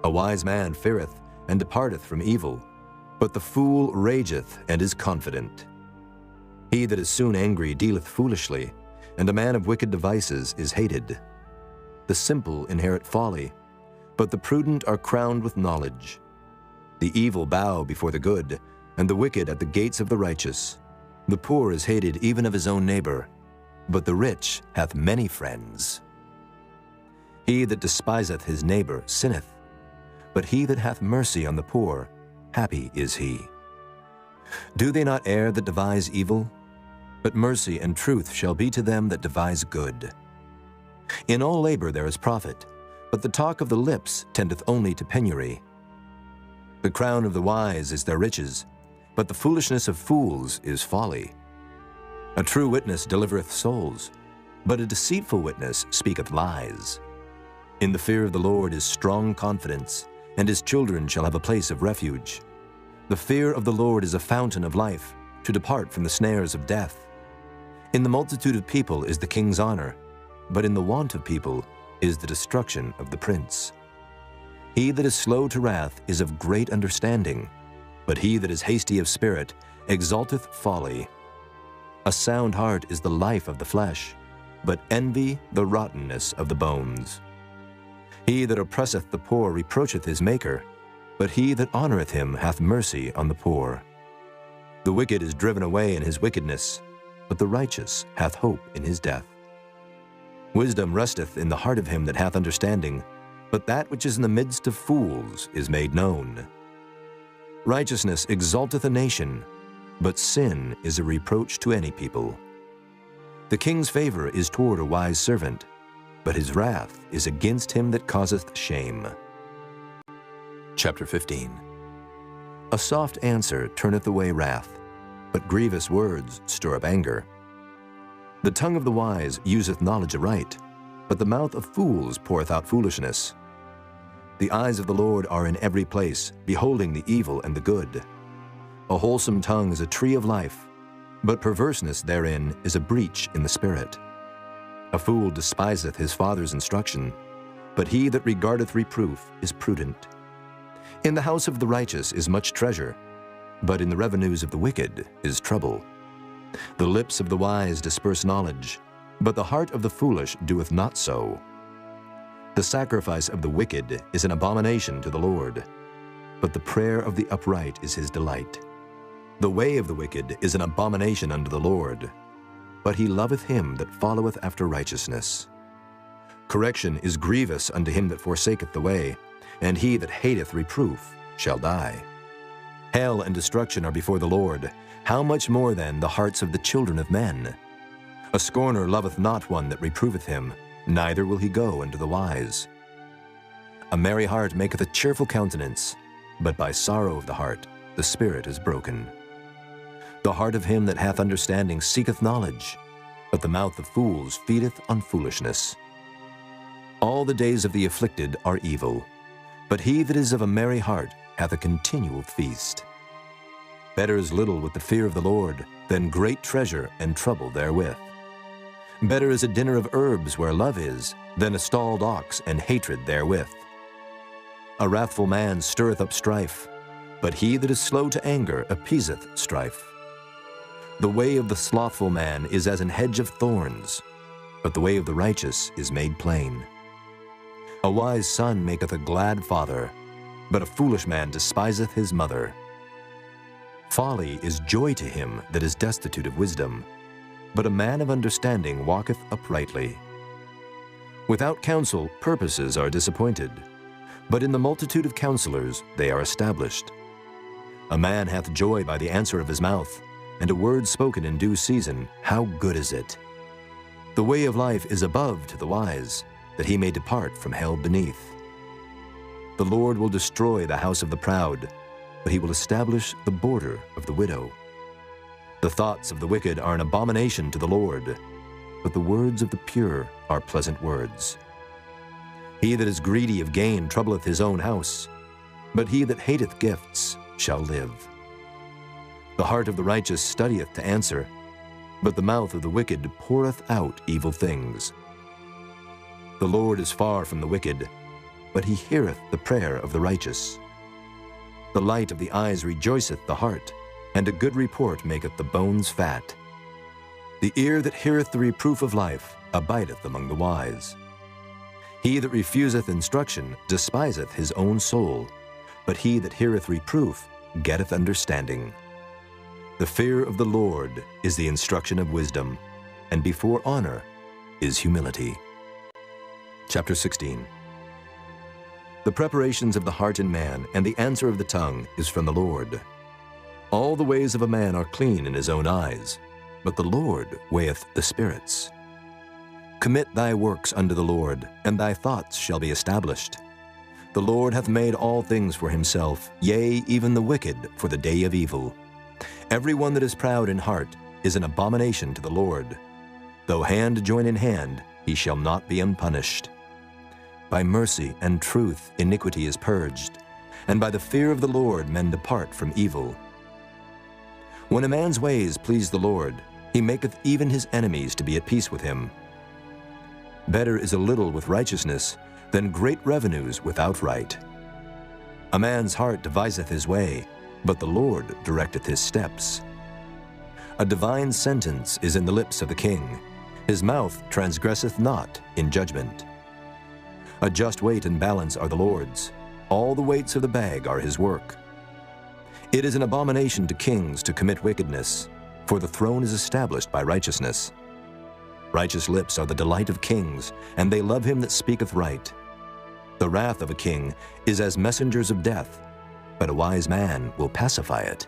A wise man feareth and departeth from evil, but the fool rageth and is confident. He that is soon angry dealeth foolishly, and a man of wicked devices is hated. The simple inherit folly, but the prudent are crowned with knowledge. The evil bow before the good, and the wicked at the gates of the righteous. The poor is hated even of his own neighbor, but the rich hath many friends. He that despiseth his neighbor sinneth, but he that hath mercy on the poor, happy is he. Do they not err that devise evil? But mercy and truth shall be to them that devise good. In all labor there is profit, but the talk of the lips tendeth only to penury. The crown of the wise is their riches, but the foolishness of fools is folly. A true witness delivereth souls, but a deceitful witness speaketh lies. In the fear of the Lord is strong confidence, and his children shall have a place of refuge. The fear of the Lord is a fountain of life, to depart from the snares of death. In the multitude of people is the king's honor, but in the want of people is the destruction of the prince. He that is slow to wrath is of great understanding, but he that is hasty of spirit exalteth folly. A sound heart is the life of the flesh, but envy the rottenness of the bones. He that oppresseth the poor reproacheth his Maker, but he that honoreth him hath mercy on the poor. The wicked is driven away in his wickedness, but the righteous hath hope in his death. Wisdom resteth in the heart of him that hath understanding, but that which is in the midst of fools is made known. Righteousness exalteth a nation, but sin is a reproach to any people. The king's favor is toward a wise servant, but his wrath is against him that causeth shame. Chapter 15. A soft answer turneth away wrath, but grievous words stir up anger. The tongue of the wise useth knowledge aright, but the mouth of fools poureth out foolishness. The eyes of the Lord are in every place, beholding the evil and the good. A wholesome tongue is a tree of life, but perverseness therein is a breach in the spirit. A fool despiseth his father's instruction, but he that regardeth reproof is prudent. In the house of the righteous is much treasure, but in the revenues of the wicked is trouble. The lips of the wise disperse knowledge, but the heart of the foolish doeth not so. The sacrifice of the wicked is an abomination to the Lord, but the prayer of the upright is his delight. The way of the wicked is an abomination unto the Lord, but he loveth him that followeth after righteousness. Correction is grievous unto him that forsaketh the way, and he that hateth reproof shall die. Hell and destruction are before the Lord. How much more then the hearts of the children of men? A scorner loveth not one that reproveth him, neither will he go unto the wise. A merry heart maketh a cheerful countenance, but by sorrow of the heart the spirit is broken. The heart of him that hath understanding seeketh knowledge, but the mouth of fools feedeth on foolishness. All the days of the afflicted are evil, but he that is of a merry heart hath a continual feast. Better is little with the fear of the Lord than great treasure and trouble therewith. Better is a dinner of herbs where love is than a stalled ox and hatred therewith. A wrathful man stirreth up strife, but he that is slow to anger appeaseth strife. The way of the slothful man is as an hedge of thorns, but the way of the righteous is made plain. A wise son maketh a glad father, but a foolish man despiseth his mother. Folly is joy to him that is destitute of wisdom, but a man of understanding walketh uprightly. Without counsel purposes are disappointed, but in the multitude of counselors they are established. A man hath joy by the answer of his mouth, and a word spoken in due season, how good is it! The way of life is above to the wise, that he may depart from hell beneath. The Lord will destroy the house of the proud, but he will establish the border of the widow. The thoughts of the wicked are an abomination to the Lord, but the words of the pure are pleasant words. He that is greedy of gain troubleth his own house, but he that hateth gifts shall live. The heart of the righteous studieth to answer, but the mouth of the wicked poureth out evil things. The Lord is far from the wicked, but he heareth the prayer of the righteous. The light of the eyes rejoiceth the heart, and a good report maketh the bones fat. The ear that heareth the reproof of life abideth among the wise. He that refuseth instruction despiseth his own soul, but he that heareth reproof getteth understanding. The fear of the Lord is the instruction of wisdom, and before honor is humility. Chapter 16. The preparations of the heart in man and the answer of the tongue is from the Lord. All the ways of a man are clean in his own eyes, but the Lord weigheth the spirits. Commit thy works unto the Lord, and thy thoughts shall be established. The Lord hath made all things for himself, yea, even the wicked for the day of evil. Every one that is proud in heart is an abomination to the Lord. Though hand join in hand, he shall not be unpunished. By mercy and truth iniquity is purged, and by the fear of the Lord men depart from evil. When a man's ways please the Lord, he maketh even his enemies to be at peace with him. Better is a little with righteousness than great revenues without right. A man's heart deviseth his way, but the Lord directeth his steps. A divine sentence is in the lips of the king. His mouth transgresseth not in judgment. A just weight and balance are the Lord's. All the weights of the bag are his work. It is an abomination to kings to commit wickedness, for the throne is established by righteousness. Righteous lips are the delight of kings, and they love him that speaketh right. The wrath of a king is as messengers of death, but a wise man will pacify it.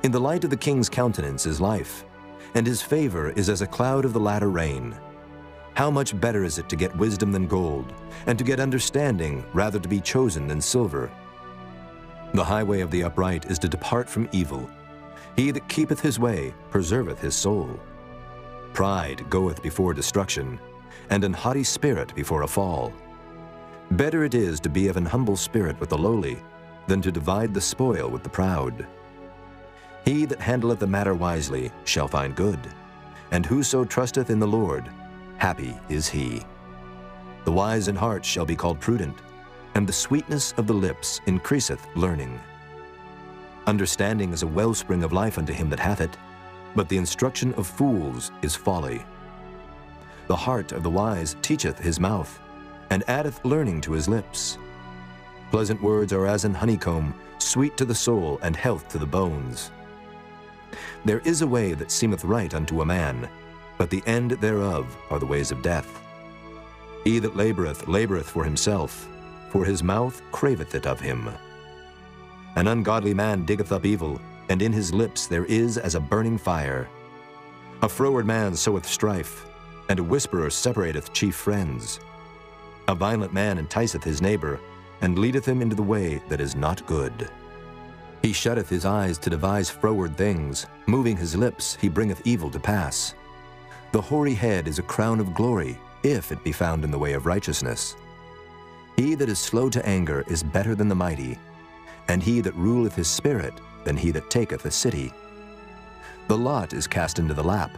In the light of the king's countenance is life, and his favor is as a cloud of the latter rain. How much better is it to get wisdom than gold, and to get understanding rather to be chosen than silver? The highway of the upright is to depart from evil. He that keepeth his way preserveth his soul. Pride goeth before destruction, and an haughty spirit before a fall. Better it is to be of an humble spirit with the lowly, than to divide the spoil with the proud. He that handleth the matter wisely shall find good, and whoso trusteth in the Lord, happy is he. The wise in heart shall be called prudent, and the sweetness of the lips increaseth learning. Understanding is a wellspring of life unto him that hath it, but the instruction of fools is folly. The heart of the wise teacheth his mouth, and addeth learning to his lips. Pleasant words are as an honeycomb, sweet to the soul and health to the bones. There is a way that seemeth right unto a man, but the end thereof are the ways of death. He that laboureth, laboureth for himself, for his mouth craveth it of him. An ungodly man diggeth up evil, and in his lips there is as a burning fire. A froward man soweth strife, and a whisperer separateth chief friends. A violent man enticeth his neighbor, and leadeth him into the way that is not good. He shutteth his eyes to devise froward things, moving his lips he bringeth evil to pass. The hoary head is a crown of glory, if it be found in the way of righteousness. He that is slow to anger is better than the mighty, and he that ruleth his spirit than he that taketh a city. The lot is cast into the lap,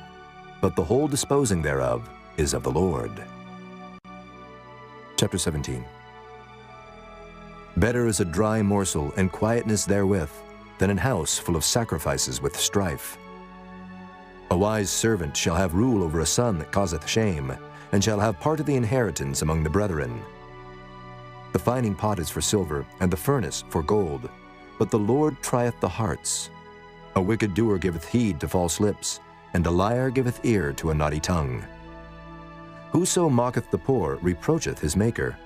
but the whole disposing thereof is of the Lord. Chapter 17. Better is a dry morsel and quietness therewith than an house full of sacrifices with strife. A wise servant shall have rule over a son that causeth shame, and shall have part of the inheritance among the brethren. The fining pot is for silver, and the furnace for gold, but the Lord trieth the hearts. A wicked doer giveth heed to false lips, and a liar giveth ear to a naughty tongue. Whoso mocketh the poor reproacheth his Maker,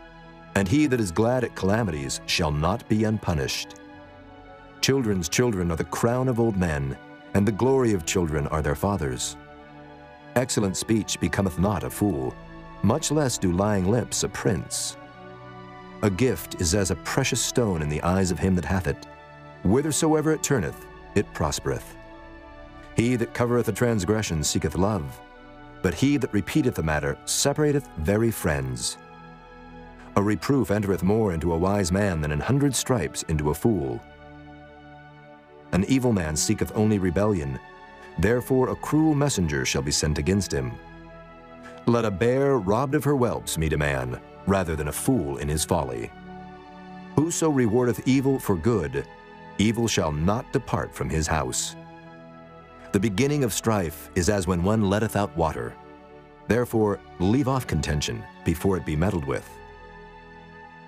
and he that is glad at calamities shall not be unpunished. Children's children are the crown of old men, and the glory of children are their fathers. Excellent speech becometh not a fool, much less do lying lips a prince. A gift is as a precious stone in the eyes of him that hath it. Whithersoever it turneth, it prospereth. He that covereth a transgression seeketh love, but he that repeateth a matter separateth very friends. A reproof entereth more into a wise man than 100 stripes into a fool. An evil man seeketh only rebellion, therefore a cruel messenger shall be sent against him. Let a bear robbed of her whelps meet a man, rather than a fool in his folly. Whoso rewardeth evil for good, evil shall not depart from his house. The beginning of strife is as when one letteth out water. Therefore leave off contention before it be meddled with.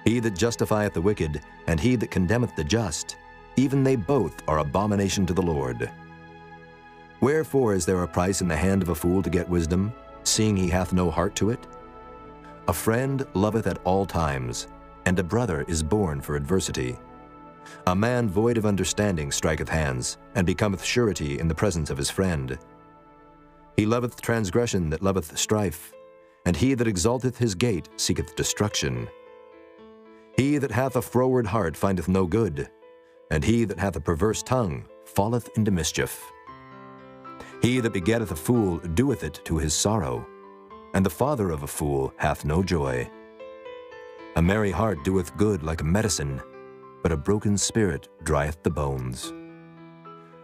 He that justifieth the wicked, and he that condemneth the just, even they both are abomination to the Lord. Wherefore is there a price in the hand of a fool to get wisdom, seeing he hath no heart to it? A friend loveth at all times, and a brother is born for adversity. A man void of understanding striketh hands, and becometh surety in the presence of his friend. He loveth transgression that loveth strife, and he that exalteth his gate seeketh destruction. He that hath a froward heart findeth no good, and he that hath a perverse tongue falleth into mischief. He that begetteth a fool doeth it to his sorrow, and the father of a fool hath no joy. A merry heart doeth good like a medicine, but a broken spirit drieth the bones.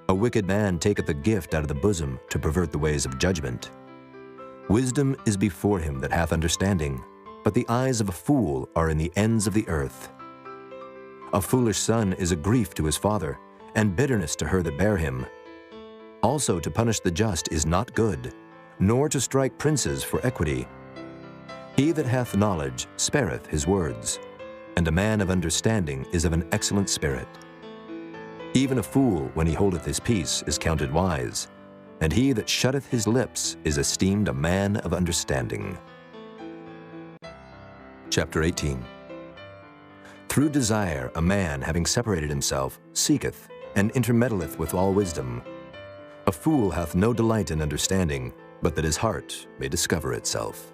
A wicked man taketh a gift out of the bosom to pervert the ways of judgment. Wisdom is before him that hath understanding, but the eyes of a fool are in the ends of the earth. A foolish son is a grief to his father, and bitterness to her that bare him. Also to punish the just is not good, nor to strike princes for equity. He that hath knowledge spareth his words, and a man of understanding is of an excellent spirit. Even a fool, when he holdeth his peace, is counted wise, and he that shutteth his lips is esteemed a man of understanding. Chapter 18. Through desire a man, having separated himself, seeketh, and intermeddleth with all wisdom. A fool hath no delight in understanding, but that his heart may discover itself.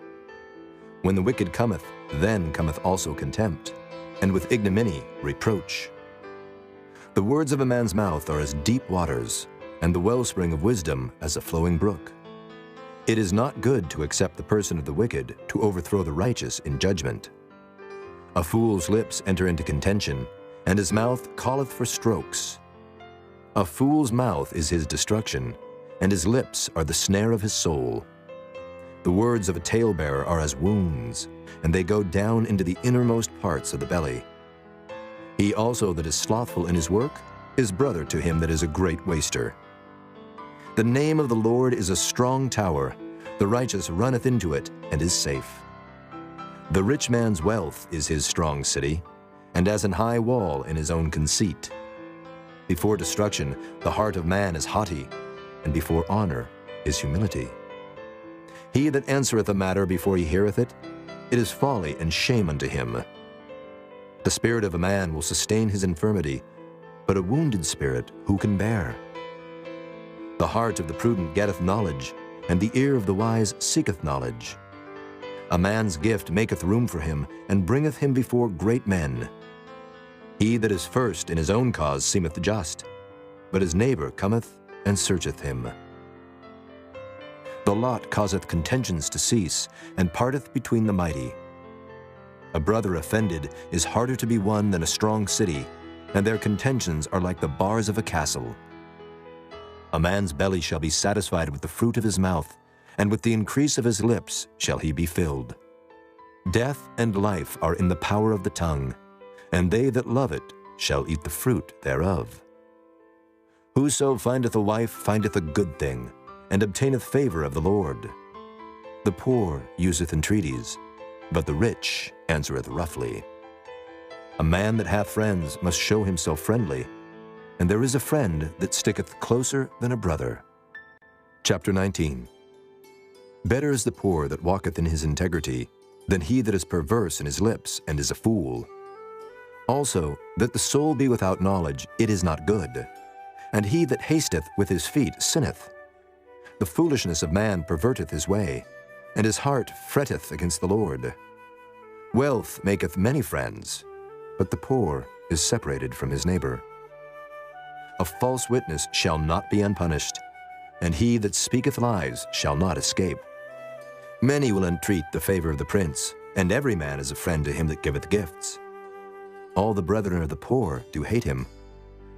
When the wicked cometh, then cometh also contempt, and with ignominy reproach. The words of a man's mouth are as deep waters, and the wellspring of wisdom as a flowing brook. It is not good to accept the person of the wicked, to overthrow the righteous in judgment. A fool's lips enter into contention, and his mouth calleth for strokes. A fool's mouth is his destruction, and his lips are the snare of his soul. The words of a talebearer are as wounds, and they go down into the innermost parts of the belly. He also that is slothful in his work is brother to him that is a great waster. The name of the Lord is a strong tower. The righteous runneth into it and is safe. The rich man's wealth is his strong city, and as an high wall in his own conceit. Before destruction, the heart of man is haughty, and before honor is humility. He that answereth a matter before he heareth it, it is folly and shame unto him. The spirit of a man will sustain his infirmity, but a wounded spirit who can bear? The heart of the prudent getteth knowledge, and the ear of the wise seeketh knowledge. A man's gift maketh room for him, and bringeth him before great men. He that is first in his own cause seemeth just, but his neighbor cometh and searcheth him. The lot causeth contentions to cease, and parteth between the mighty. A brother offended is harder to be won than a strong city, and their contentions are like the bars of a castle. A man's belly shall be satisfied with the fruit of his mouth, and with the increase of his lips shall he be filled. Death and life are in the power of the tongue, and they that love it shall eat the fruit thereof. Whoso findeth a wife findeth a good thing, and obtaineth favor of the Lord. The poor useth entreaties, but the rich answereth roughly. A man that hath friends must show himself friendly, and there is a friend that sticketh closer than a brother. Chapter 19. Better is the poor that walketh in his integrity, than he that is perverse in his lips and is a fool. Also, that the soul be without knowledge, it is not good, and he that hasteth with his feet sinneth. The foolishness of man perverteth his way, and his heart fretteth against the Lord. Wealth maketh many friends, but the poor is separated from his neighbor. A false witness shall not be unpunished, and he that speaketh lies shall not escape. Many will entreat the favor of the prince, and every man is a friend to him that giveth gifts. All the brethren of the poor do hate him.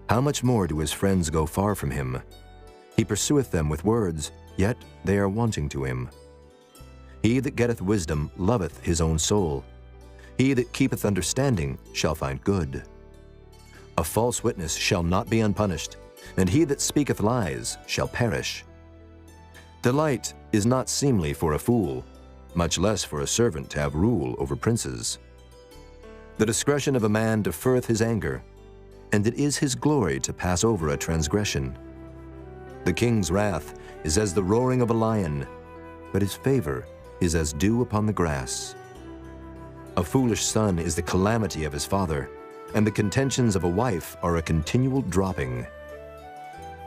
How much more do his friends go far from him? He pursueth them with words, yet they are wanting to him. He that getteth wisdom loveth his own soul. He that keepeth understanding shall find good. A false witness shall not be unpunished, and he that speaketh lies shall perish. Delight is not seemly for a fool, much less for a servant to have rule over princes. The discretion of a man deferreth his anger, and it is his glory to pass over a transgression. The king's wrath is as the roaring of a lion, but his favor is as dew upon the grass. A foolish son is the calamity of his father, and the contentions of a wife are a continual dropping.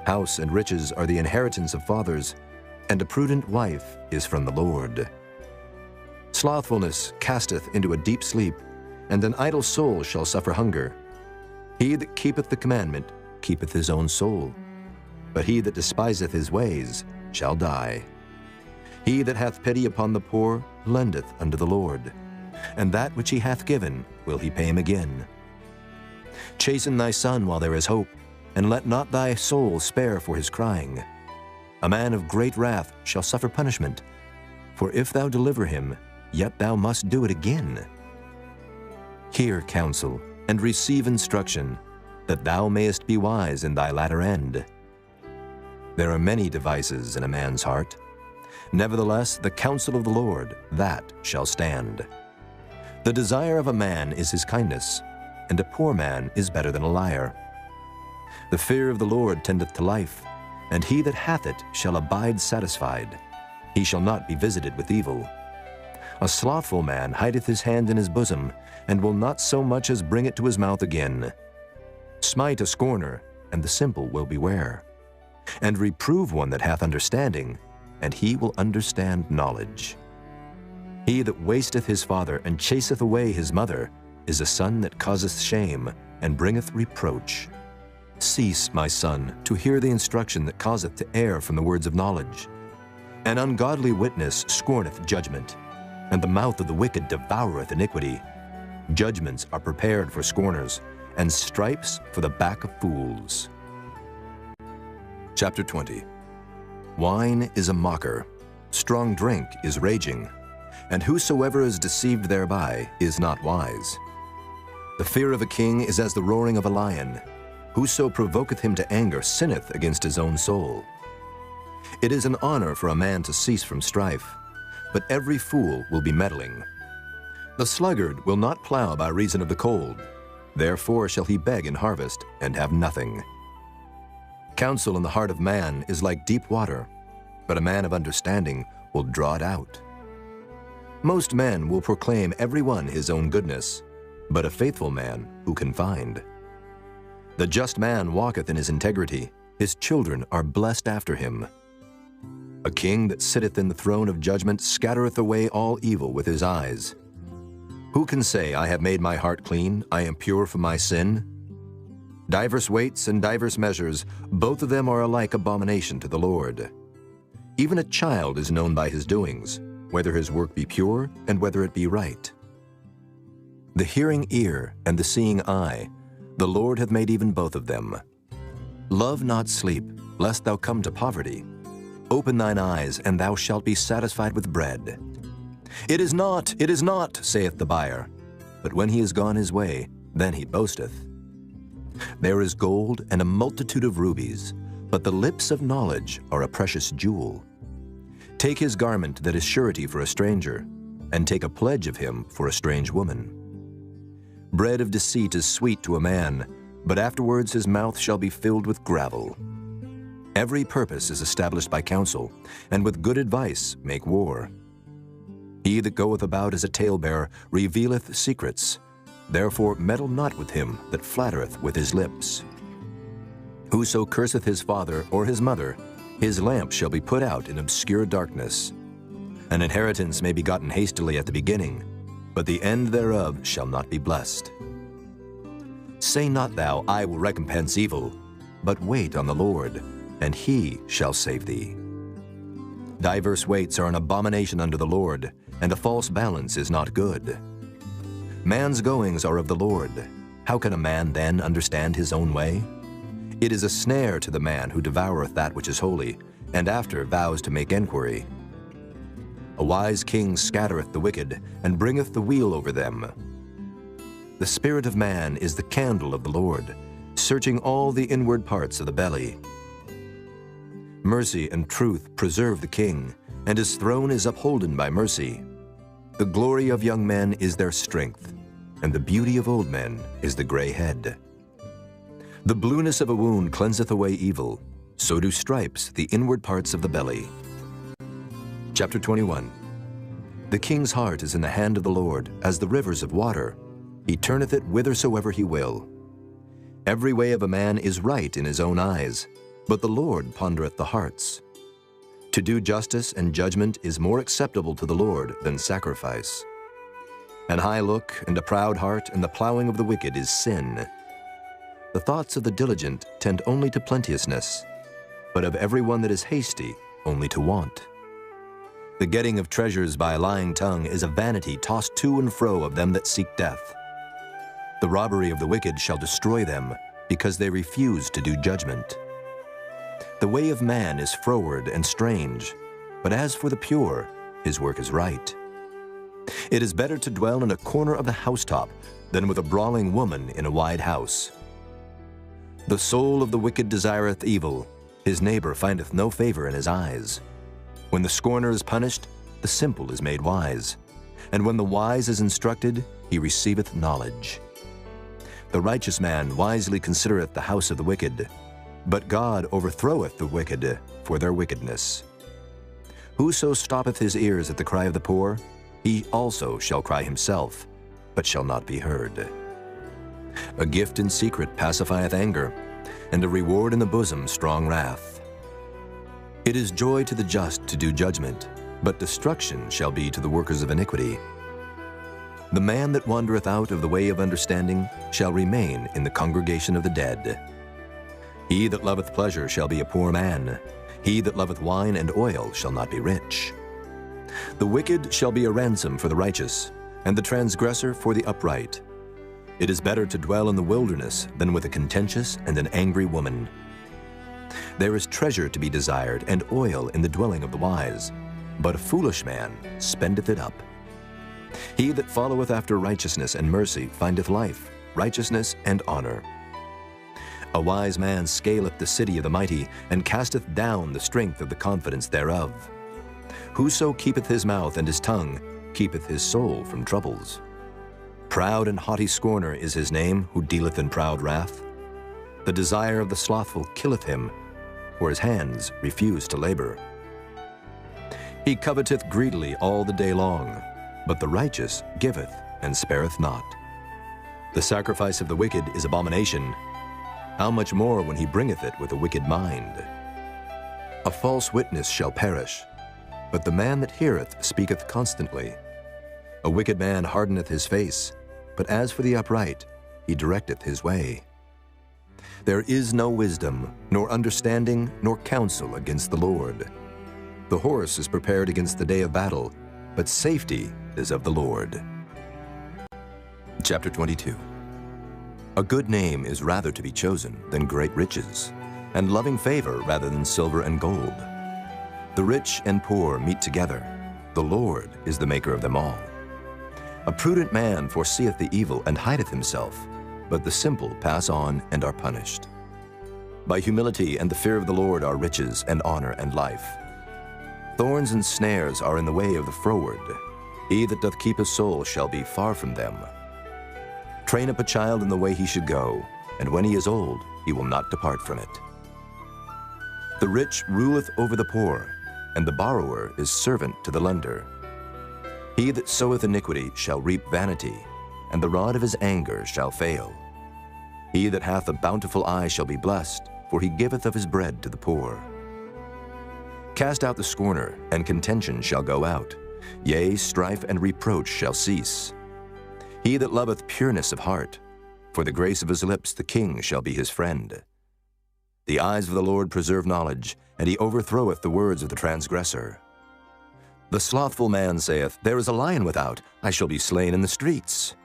House and riches are the inheritance of fathers, and a prudent wife is from the Lord. Slothfulness casteth into a deep sleep, and an idle soul shall suffer hunger. He that keepeth the commandment keepeth his own soul, but he that despiseth his ways shall die. He that hath pity upon the poor lendeth unto the Lord, and that which he hath given will he pay him again. Chasten thy son while there is hope, and let not thy soul spare for his crying. A man of great wrath shall suffer punishment, for if thou deliver him, yet thou must do it again. Hear counsel, and receive instruction, that thou mayest be wise in thy latter end. There are many devices in a man's heart. Nevertheless, the counsel of the Lord, that shall stand. The desire of a man is his kindness, and a poor man is better than a liar. The fear of the Lord tendeth to life, and he that hath it shall abide satisfied. He shall not be visited with evil. A slothful man hideth his hand in his bosom, and will not so much as bring it to his mouth again. Smite a scorner, and the simple will beware. And reprove one that hath understanding, and he will understand knowledge. He that wasteth his father and chaseth away his mother is a son that causeth shame and bringeth reproach. Cease, my son, to hear the instruction that causeth to err from the words of knowledge. An ungodly witness scorneth judgment, and the mouth of the wicked devoureth iniquity. Judgments are prepared for scorners, and stripes for the back of fools. Chapter 20. Wine is a mocker, strong drink is raging, and whosoever is deceived thereby is not wise. The fear of a king is as the roaring of a lion. Whoso provoketh him to anger sinneth against his own soul. It is an honor for a man to cease from strife, but every fool will be meddling. The sluggard will not plow by reason of the cold, therefore shall he beg in harvest and have nothing. Counsel in the heart of man is like deep water, but a man of understanding will draw it out. Most men will proclaim every one his own goodness, but a faithful man who can find? The just man walketh in his integrity. His children are blessed after him. A king that sitteth in the throne of judgment scattereth away all evil with his eyes. Who can say, I have made my heart clean, I am pure from my sin? Divers weights and divers measures, both of them are alike abomination to the Lord. Even a child is known by his doings, whether his work be pure and whether it be right. The hearing ear and the seeing eye, the Lord hath made even both of them. Love not sleep, lest thou come to poverty. Open thine eyes, and thou shalt be satisfied with bread. It is not, saith the buyer. But when he is gone his way, then he boasteth. There is gold and a multitude of rubies, but the lips of knowledge are a precious jewel. Take his garment that is surety for a stranger, and take a pledge of him for a strange woman. Bread of deceit is sweet to a man, but afterwards his mouth shall be filled with gravel. Every purpose is established by counsel, and with good advice make war. He that goeth about as a talebearer revealeth secrets. Therefore meddle not with him that flattereth with his lips. Whoso curseth his father or his mother, his lamp shall be put out in obscure darkness. An inheritance may be gotten hastily at the beginning, but the end thereof shall not be blessed. Say not thou, I will recompense evil, but wait on the Lord, and he shall save thee. Diverse weights are an abomination unto the Lord, and a false balance is not good. Man's goings are of the Lord. How can a man then understand his own way? It is a snare to the man who devoureth that which is holy, and after vows to make enquiry. A wise king scattereth the wicked, and bringeth the weal over them. The spirit of man is the candle of the Lord, searching all the inward parts of the belly. Mercy and truth preserve the king, and his throne is upholden by mercy. The glory of young men is their strength, and the beauty of old men is the gray head. The blueness of a wound cleanseth away evil, so do stripes the inward parts of the belly. Chapter 21. The king's heart is in the hand of the Lord, as the rivers of water. He turneth it whithersoever he will. Every way of a man is right in his own eyes, but the Lord pondereth the hearts. To do justice and judgment is more acceptable to the Lord than sacrifice. An high look and a proud heart and the plowing of the wicked is sin. The thoughts of the diligent tend only to plenteousness, but of every one that is hasty only to want. The getting of treasures by a lying tongue is a vanity tossed to and fro of them that seek death. The robbery of the wicked shall destroy them, because they refuse to do judgment. The way of man is froward and strange, but as for the pure, his work is right. It is better to dwell in a corner of the housetop than with a brawling woman in a wide house. The soul of the wicked desireth evil, his neighbor findeth no favor in his eyes. When the scorner is punished, the simple is made wise, and when the wise is instructed, he receiveth knowledge. The righteous man wisely considereth the house of the wicked, but God overthroweth the wicked for their wickedness. Whoso stoppeth his ears at the cry of the poor, he also shall cry himself, but shall not be heard. A gift in secret pacifieth anger, and a reward in the bosom strong wrath. It is joy to the just to do judgment, but destruction shall be to the workers of iniquity. The man that wandereth out of the way of understanding shall remain in the congregation of the dead. He that loveth pleasure shall be a poor man. He that loveth wine and oil shall not be rich. The wicked shall be a ransom for the righteous, and the transgressor for the upright. It is better to dwell in the wilderness than with a contentious and an angry woman. There is treasure to be desired, and oil in the dwelling of the wise, but a foolish man spendeth it up. He that followeth after righteousness and mercy findeth life, righteousness, and honor. A wise man scaleth the city of the mighty, and casteth down the strength of the confidence thereof. Whoso keepeth his mouth and his tongue keepeth his soul from troubles. Proud and haughty scorner is his name, who dealeth in proud wrath. The desire of the slothful killeth him, for his hands refuse to labor. He coveteth greedily all the day long, but the righteous giveth and spareth not. The sacrifice of the wicked is abomination. How much more when he bringeth it with a wicked mind? A false witness shall perish, but the man that heareth speaketh constantly. A wicked man hardeneth his face, but as for the upright, he directeth his way. There is no wisdom, nor understanding, nor counsel against the Lord. The horse is prepared against the day of battle, but safety is of the Lord. Chapter 22. A good name is rather to be chosen than great riches, and loving favor rather than silver and gold. The rich and poor meet together. The Lord is the maker of them all. A prudent man foreseeth the evil and hideth himself, but the simple pass on and are punished. By humility and the fear of the Lord are riches and honor and life. Thorns and snares are in the way of the froward. He that doth keep his soul shall be far from them. Train up a child in the way he should go, and when he is old, he will not depart from it. The rich ruleth over the poor, and the borrower is servant to the lender. He that soweth iniquity shall reap vanity, and the rod of his anger shall fail. He that hath a bountiful eye shall be blessed, for he giveth of his bread to the poor. Cast out the scorner, and contention shall go out. Yea, strife and reproach shall cease. He that loveth pureness of heart, for the grace of his lips the king shall be his friend. The eyes of the Lord preserve knowledge, and he overthroweth the words of the transgressor. The slothful man saith, There is a lion without, I shall be slain in the streets.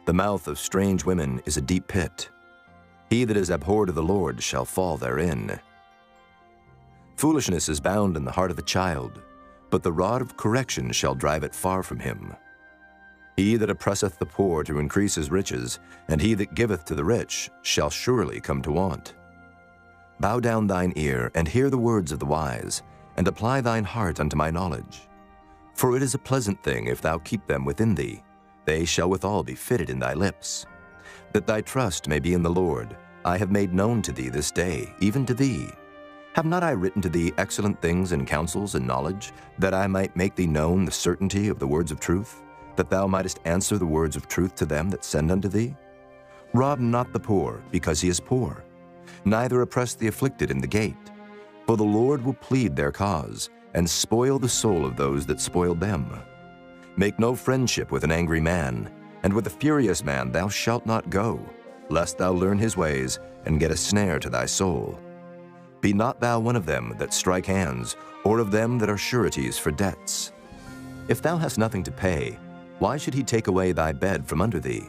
The mouth of strange women is a deep pit. He that is abhorred of the Lord shall fall therein. Foolishness is bound in the heart of a child, but the rod of correction shall drive it far from him. He that oppresseth the poor to increase his riches, and he that giveth to the rich, shall surely come to want. Bow down thine ear, and hear the words of the wise, and apply thine heart unto my knowledge. For it is a pleasant thing if thou keep them within thee. They shall withal be fitted in thy lips. That thy trust may be in the Lord, I have made known to thee this day, even to thee. Have not I written to thee excellent things and counsels and knowledge, that I might make thee known the certainty of the words of truth, that thou mightest answer the words of truth to them that send unto thee? Rob not the poor, because he is poor, neither oppress the afflicted in the gate. For the Lord will plead their cause, and spoil the soul of those that spoiled them. Make no friendship with an angry man, and with a furious man thou shalt not go, lest thou learn his ways, and get a snare to thy soul. Be not thou one of them that strike hands, or of them that are sureties for debts. If thou hast nothing to pay, why should he take away thy bed from under thee?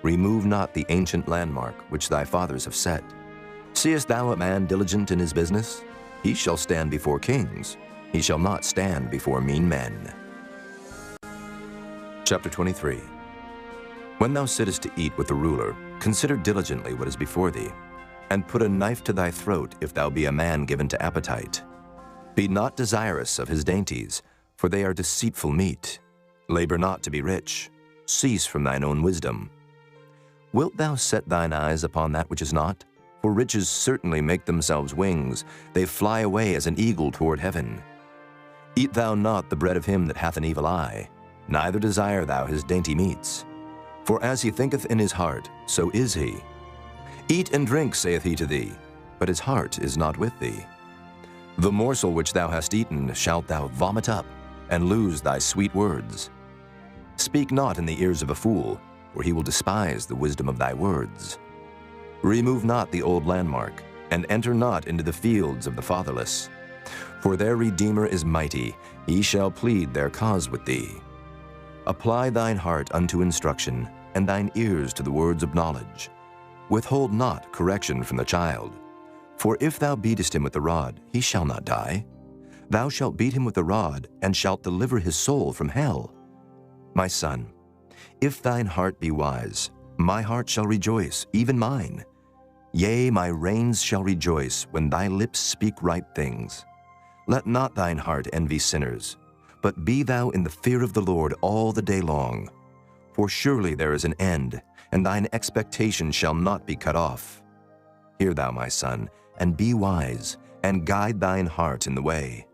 Remove not the ancient landmark which thy fathers have set. Seest thou a man diligent in his business? He shall stand before kings. He shall not stand before mean men. Chapter 23. When thou sittest to eat with the ruler, consider diligently what is before thee, and put a knife to thy throat if thou be a man given to appetite. Be not desirous of his dainties, for they are deceitful meat. Labor not to be rich. Cease from thine own wisdom. Wilt thou set thine eyes upon that which is not? For riches certainly make themselves wings. They fly away as an eagle toward heaven. Eat thou not the bread of him that hath an evil eye, neither desire thou his dainty meats. For as he thinketh in his heart, so is he. Eat and drink, saith he to thee, but his heart is not with thee. The morsel which thou hast eaten shalt thou vomit up, and lose thy sweet words. Speak not in the ears of a fool, for he will despise the wisdom of thy words. Remove not the old landmark, and enter not into the fields of the fatherless. For their Redeemer is mighty, he shall plead their cause with thee. Apply thine heart unto instruction, and thine ears to the words of knowledge. Withhold not correction from the child. For if thou beatest him with the rod, he shall not die. Thou shalt beat him with the rod, and shalt deliver his soul from hell. My son, if thine heart be wise, my heart shall rejoice, even mine. Yea, my reins shall rejoice when thy lips speak right things. Let not thine heart envy sinners, but be thou in the fear of the Lord all the day long. For surely there is an end, and thine expectation shall not be cut off. Hear thou, my son, and be wise, and guide thine heart in the way.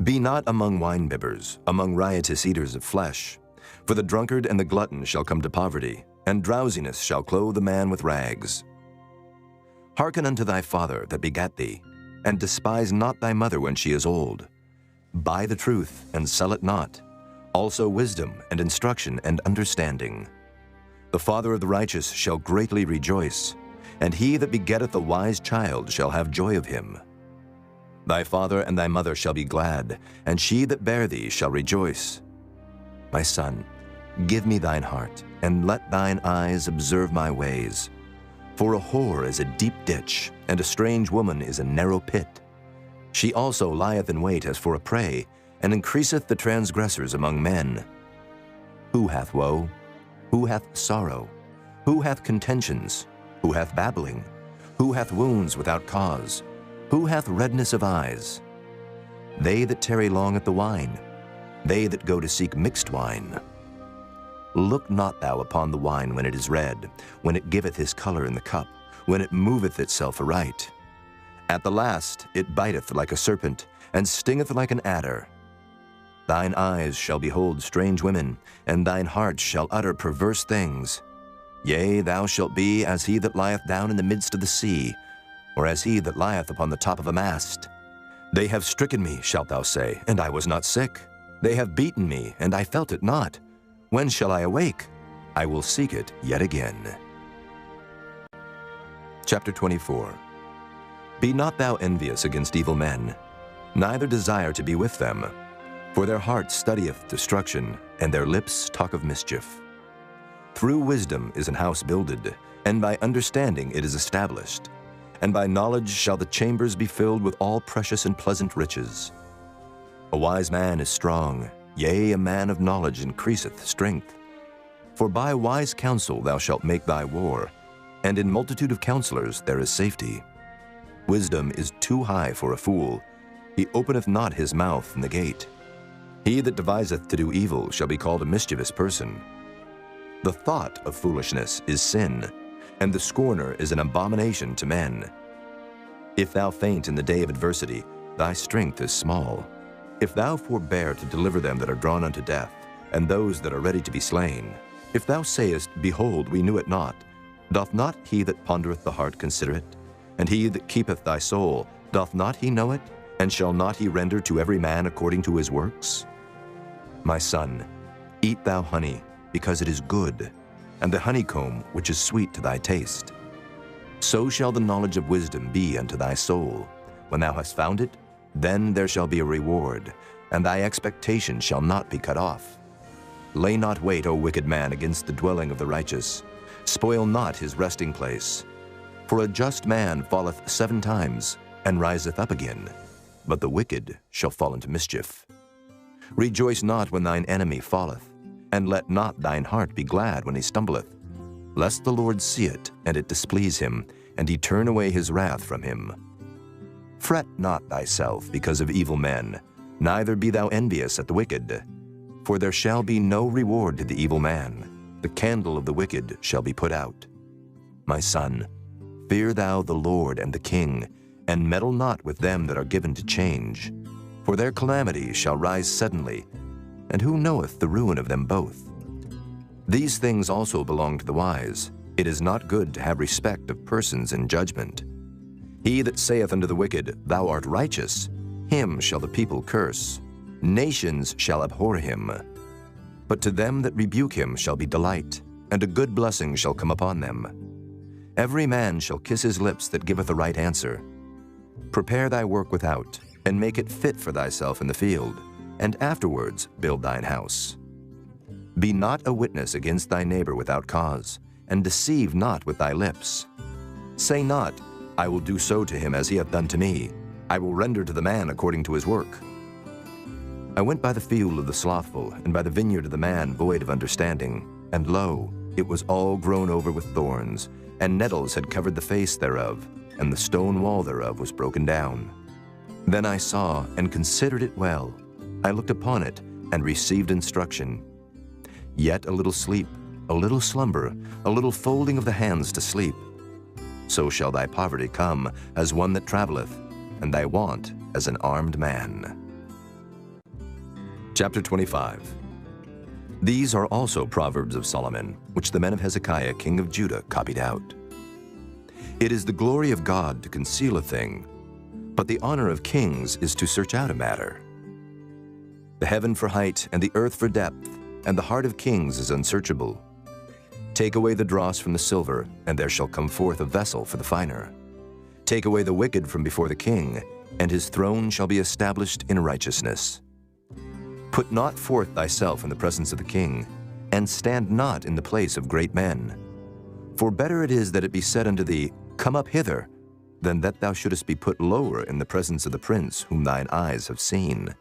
Be not among winebibbers, among riotous eaters of flesh. For the drunkard and the glutton shall come to poverty, and drowsiness shall clothe the man with rags. Hearken unto thy father that begat thee, and despise not thy mother when she is old. Buy the truth, and sell it not, also wisdom, and instruction, and understanding. The father of the righteous shall greatly rejoice, and he that begetteth a wise child shall have joy of him. Thy father and thy mother shall be glad, and she that bare thee shall rejoice. My son, give me thine heart, and let thine eyes observe my ways. For a whore is a deep ditch, and a strange woman is a narrow pit. She also lieth in wait as for a prey, and increaseth the transgressors among men. Who hath woe? Who hath sorrow? Who hath contentions? Who hath babbling? Who hath wounds without cause? Who hath redness of eyes? They that tarry long at the wine, they that go to seek mixed wine. Look not thou upon the wine when it is red, when it giveth his color in the cup, when it moveth itself aright. At the last it biteth like a serpent, and stingeth like an adder. Thine eyes shall behold strange women, and thine heart shall utter perverse things. Yea, thou shalt be as he that lieth down in the midst of the sea, or as he that lieth upon the top of a mast. They have stricken me, shalt thou say, and I was not sick. They have beaten me, and I felt it not. When shall I awake? I will seek it yet again. Chapter 24. Be not thou envious against evil men, neither desire to be with them. For their heart studieth destruction, and their lips talk of mischief. Through wisdom is an house builded, and by understanding it is established. And by knowledge shall the chambers be filled with all precious and pleasant riches. A wise man is strong, yea, a man of knowledge increaseth strength. For by wise counsel thou shalt make thy war, and in multitude of counselors there is safety. Wisdom is too high for a fool. He openeth not his mouth in the gate. He that deviseth to do evil shall be called a mischievous person. The thought of foolishness is sin, and the scorner is an abomination to men. If thou faint in the day of adversity, thy strength is small. If thou forbear to deliver them that are drawn unto death, and those that are ready to be slain, if thou sayest, Behold, we knew it not, doth not he that pondereth the heart consider it? And he that keepeth thy soul, doth not he know it? And shall not he render to every man according to his works? My son, eat thou honey, because it is good, and the honeycomb which is sweet to thy taste. So shall the knowledge of wisdom be unto thy soul. When thou hast found it, then there shall be a reward, and thy expectation shall not be cut off. Lay not wait, O wicked man, against the dwelling of the righteous. Spoil not his resting place. For a just man falleth 7 times, and riseth up again, but the wicked shall fall into mischief. Rejoice not when thine enemy falleth, and let not thine heart be glad when he stumbleth, lest the Lord see it, and it displease him, and he turn away his wrath from him. Fret not thyself because of evil men, neither be thou envious at the wicked. For there shall be no reward to the evil man. The candle of the wicked shall be put out. My son, fear thou the Lord and the king, and meddle not with them that are given to change. For their calamity shall rise suddenly, and who knoweth the ruin of them both? These things also belong to the wise. It is not good to have respect of persons in judgment. He that saith unto the wicked, Thou art righteous, him shall the people curse. Nations shall abhor him. But to them that rebuke him shall be delight, and a good blessing shall come upon them. Every man shall kiss his lips that giveth a right answer. Prepare thy work without, and make it fit for thyself in the field, and afterwards build thine house. Be not a witness against thy neighbor without cause, and deceive not with thy lips. Say not, I will do so to him as he hath done to me. I will render to the man according to his work. I went by the field of the slothful, and by the vineyard of the man void of understanding, and lo, it was all grown over with thorns, and nettles had covered the face thereof, and the stone wall thereof was broken down. Then I saw and considered it well. I looked upon it, and received instruction. Yet a little sleep, a little slumber, a little folding of the hands to sleep. So shall thy poverty come as one that travelleth, and thy want as an armed man. Chapter 25. These are also Proverbs of Solomon, which the men of Hezekiah king of Judah copied out. It is the glory of God to conceal a thing, but the honor of kings is to search out a matter. The heaven for height and the earth for depth, and the heart of kings is unsearchable. Take away the dross from the silver, and there shall come forth a vessel for the finer. Take away the wicked from before the king, and his throne shall be established in righteousness. Put not forth thyself in the presence of the king, and stand not in the place of great men. For better it is that it be said unto thee, Come up hither, than that thou shouldest be put lower in the presence of the prince whom thine eyes have seen.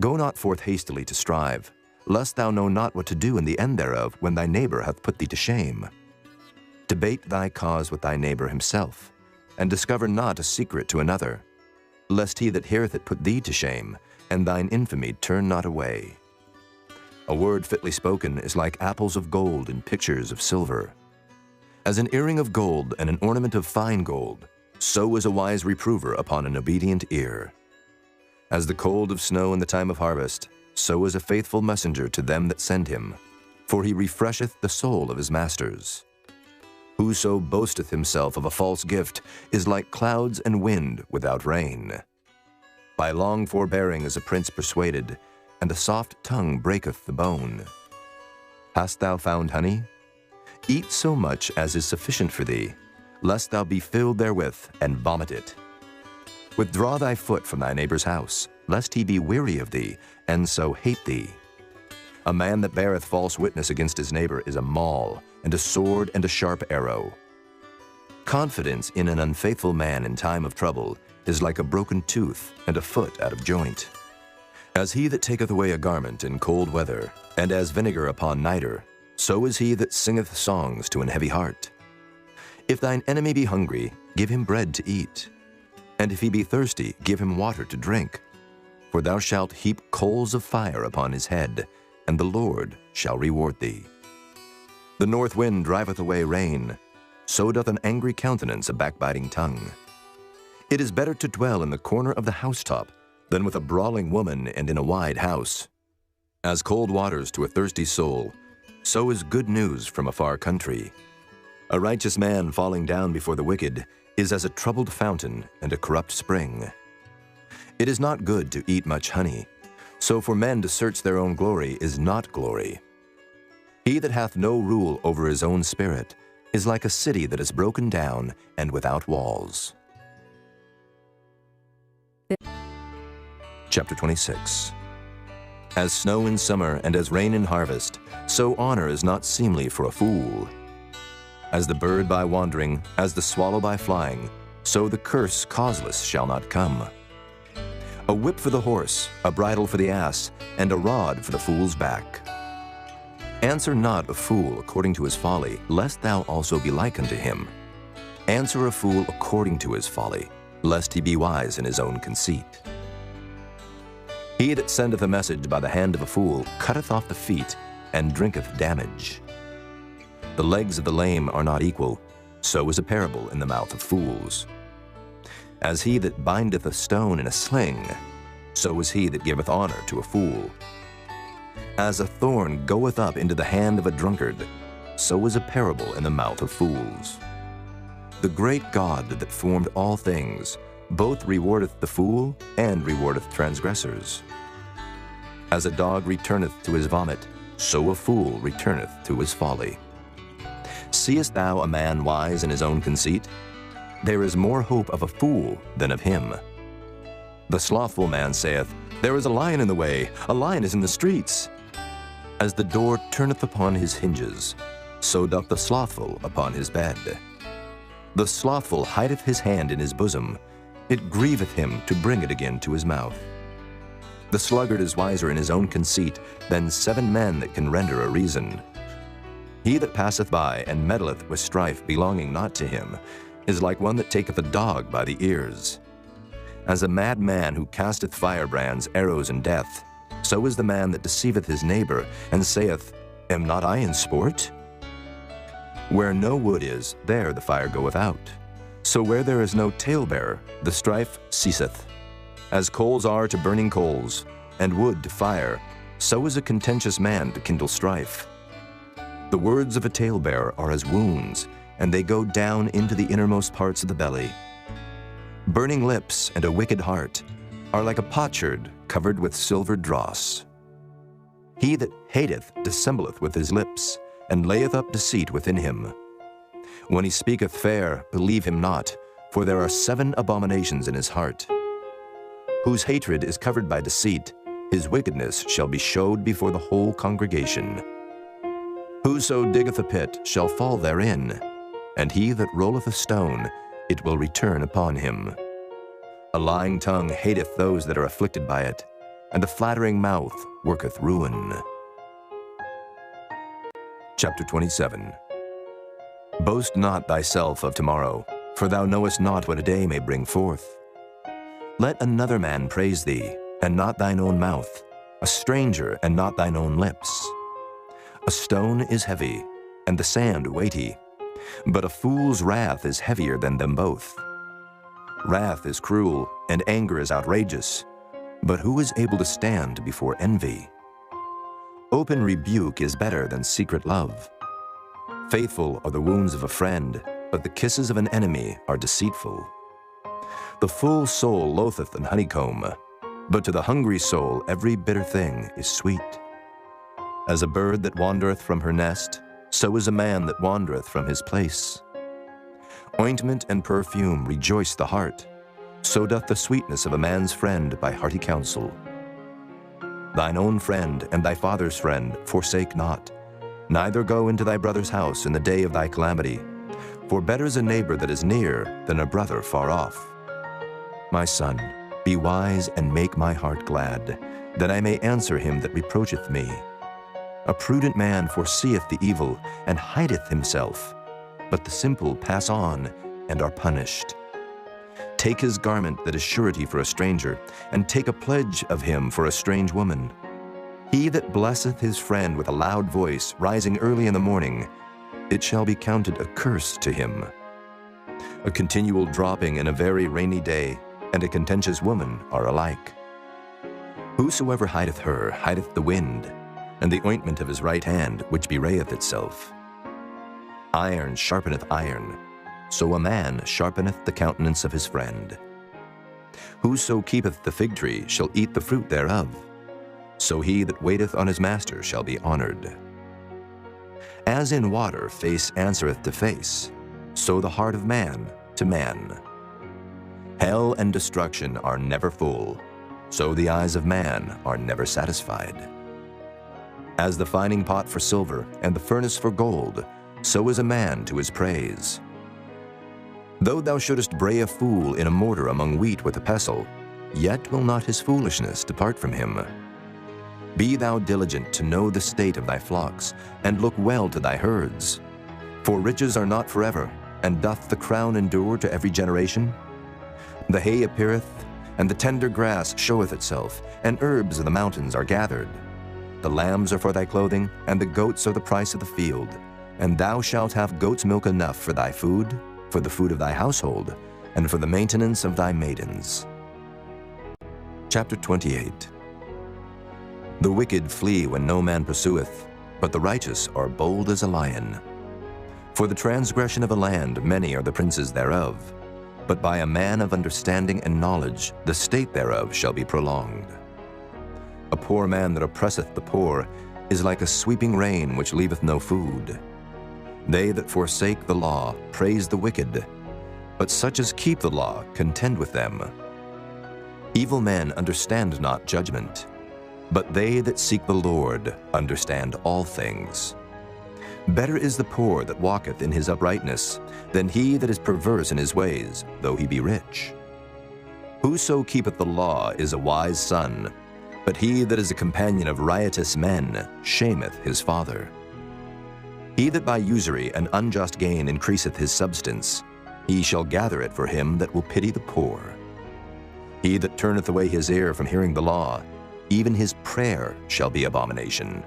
Go not forth hastily to strive, lest thou know not what to do in the end thereof when thy neighbor hath put thee to shame. Debate thy cause with thy neighbor himself, and discover not a secret to another, lest he that heareth it put thee to shame, and thine infamy turn not away. A word fitly spoken is like apples of gold in pictures of silver. As an earring of gold and an ornament of fine gold, so is a wise reprover upon an obedient ear. As the cold of snow in the time of harvest, so is a faithful messenger to them that send him, for he refresheth the soul of his masters. Whoso boasteth himself of a false gift is like clouds and wind without rain. By long forbearing is a prince persuaded, and the soft tongue breaketh the bone. Hast thou found honey? Eat so much as is sufficient for thee, lest thou be filled therewith and vomit it. Withdraw thy foot from thy neighbor's house, lest he be weary of thee, and so hate thee. A man that beareth false witness against his neighbor is a maul, and a sword and a sharp arrow. Confidence in an unfaithful man in time of trouble is like a broken tooth and a foot out of joint. As he that taketh away a garment in cold weather, and as vinegar upon nitre, so is he that singeth songs to an heavy heart. If thine enemy be hungry, give him bread to eat, and if he be thirsty, give him water to drink. For thou shalt heap coals of fire upon his head, and the Lord shall reward thee. The north wind driveth away rain, so doth an angry countenance a backbiting tongue. It is better to dwell in the corner of the housetop than with a brawling woman and in a wide house. As cold waters to a thirsty soul, so is good news from a far country. A righteous man falling down before the wicked is as a troubled fountain and a corrupt spring. It is not good to eat much honey, so for men to search their own glory is not glory. He that hath no rule over his own spirit is like a city that is broken down and without walls. Chapter 26. As snow in summer and as rain in harvest, so honor is not seemly for a fool. As the bird by wandering, as the swallow by flying, so the curse causeless shall not come. A whip for the horse, a bridle for the ass, and a rod for the fool's back. Answer not a fool according to his folly, lest thou also be like unto him. Answer a fool according to his folly, lest he be wise in his own conceit. He that sendeth a message by the hand of a fool cutteth off the feet, and drinketh damage. The legs of the lame are not equal, so is a parable in the mouth of fools. As he that bindeth a stone in a sling, so is he that giveth honor to a fool. As a thorn goeth up into the hand of a drunkard, so is a parable in the mouth of fools. The great God that formed all things both rewardeth the fool and rewardeth transgressors. As a dog returneth to his vomit, so a fool returneth to his folly. Seest thou a man wise in his own conceit? There is more hope of a fool than of him. The slothful man saith, There is a lion in the way, a lion is in the streets. As the door turneth upon his hinges, so doth the slothful upon his bed. The slothful hideth his hand in his bosom, it grieveth him to bring it again to his mouth. The sluggard is wiser in his own conceit than 7 men that can render a reason. He that passeth by and meddleth with strife belonging not to him is like one that taketh a dog by the ears. As a mad man who casteth firebrands, arrows, and death, so is the man that deceiveth his neighbor, and saith, Am not I in sport? Where no wood is, there the fire goeth out. So where there is no talebearer, the strife ceaseth. As coals are to burning coals, and wood to fire, so is a contentious man to kindle strife. The words of a talebearer are as wounds, and they go down into the innermost parts of the belly. Burning lips and a wicked heart are like a potsherd covered with silver dross. He that hateth dissembleth with his lips, and layeth up deceit within him. When he speaketh fair, believe him not, for there are 7 abominations in his heart. Whose hatred is covered by deceit, his wickedness shall be showed before the whole congregation. Whoso diggeth a pit shall fall therein, and he that rolleth a stone, it will return upon him. A lying tongue hateth those that are afflicted by it, and a flattering mouth worketh ruin. Chapter 27. Boast not thyself of tomorrow, for thou knowest not what a day may bring forth. Let another man praise thee, and not thine own mouth, a stranger, and not thine own lips. A stone is heavy, and the sand weighty, but a fool's wrath is heavier than them both. Wrath is cruel, and anger is outrageous, but who is able to stand before envy? Open rebuke is better than secret love. Faithful are the wounds of a friend, but the kisses of an enemy are deceitful. The full soul loatheth an honeycomb, but to the hungry soul every bitter thing is sweet. As a bird that wandereth from her nest, so is a man that wandereth from his place. Ointment and perfume rejoice the heart, so doth the sweetness of a man's friend by hearty counsel. Thine own friend and thy father's friend forsake not, neither go into thy brother's house in the day of thy calamity, for better is a neighbor that is near than a brother far off. My son, be wise and make my heart glad, that I may answer him that reproacheth me. A prudent man foreseeth the evil, and hideth himself, but the simple pass on and are punished. Take his garment that is surety for a stranger, and take a pledge of him for a strange woman. He that blesseth his friend with a loud voice, rising early in the morning, it shall be counted a curse to him. A continual dropping in a very rainy day, and a contentious woman are alike. Whosoever hideth her hideth the wind, and the ointment of his right hand, which bewrayeth itself. Iron sharpeneth iron, so a man sharpeneth the countenance of his friend. Whoso keepeth the fig tree shall eat the fruit thereof, so he that waiteth on his master shall be honored. As in water face answereth to face, so the heart of man to man. Hell and destruction are never full, so the eyes of man are never satisfied. As the fining pot for silver and the furnace for gold, so is a man to his praise. Though thou shouldest bray a fool in a mortar among wheat with a pestle, yet will not his foolishness depart from him. Be thou diligent to know the state of thy flocks, and look well to thy herds. For riches are not forever, and doth the crown endure to every generation? The hay appeareth, and the tender grass showeth itself, and herbs of the mountains are gathered. The lambs are for thy clothing, and the goats are the price of the field. And thou shalt have goat's milk enough for thy food, for the food of thy household, and for the maintenance of thy maidens. Chapter 28. The wicked flee when no man pursueth, but the righteous are bold as a lion. For the transgression of a land many are the princes thereof, but by a man of understanding and knowledge the state thereof shall be prolonged. A poor man that oppresseth the poor is like a sweeping rain which leaveth no food. They that forsake the law praise the wicked, but such as keep the law contend with them. Evil men understand not judgment, but they that seek the Lord understand all things. Better is the poor that walketh in his uprightness than he that is perverse in his ways, though he be rich. Whoso keepeth the law is a wise son, but he that is a companion of riotous men shameth his father. He that by usury and unjust gain increaseth his substance, he shall gather it for him that will pity the poor. He that turneth away his ear from hearing the law, even his prayer shall be abomination.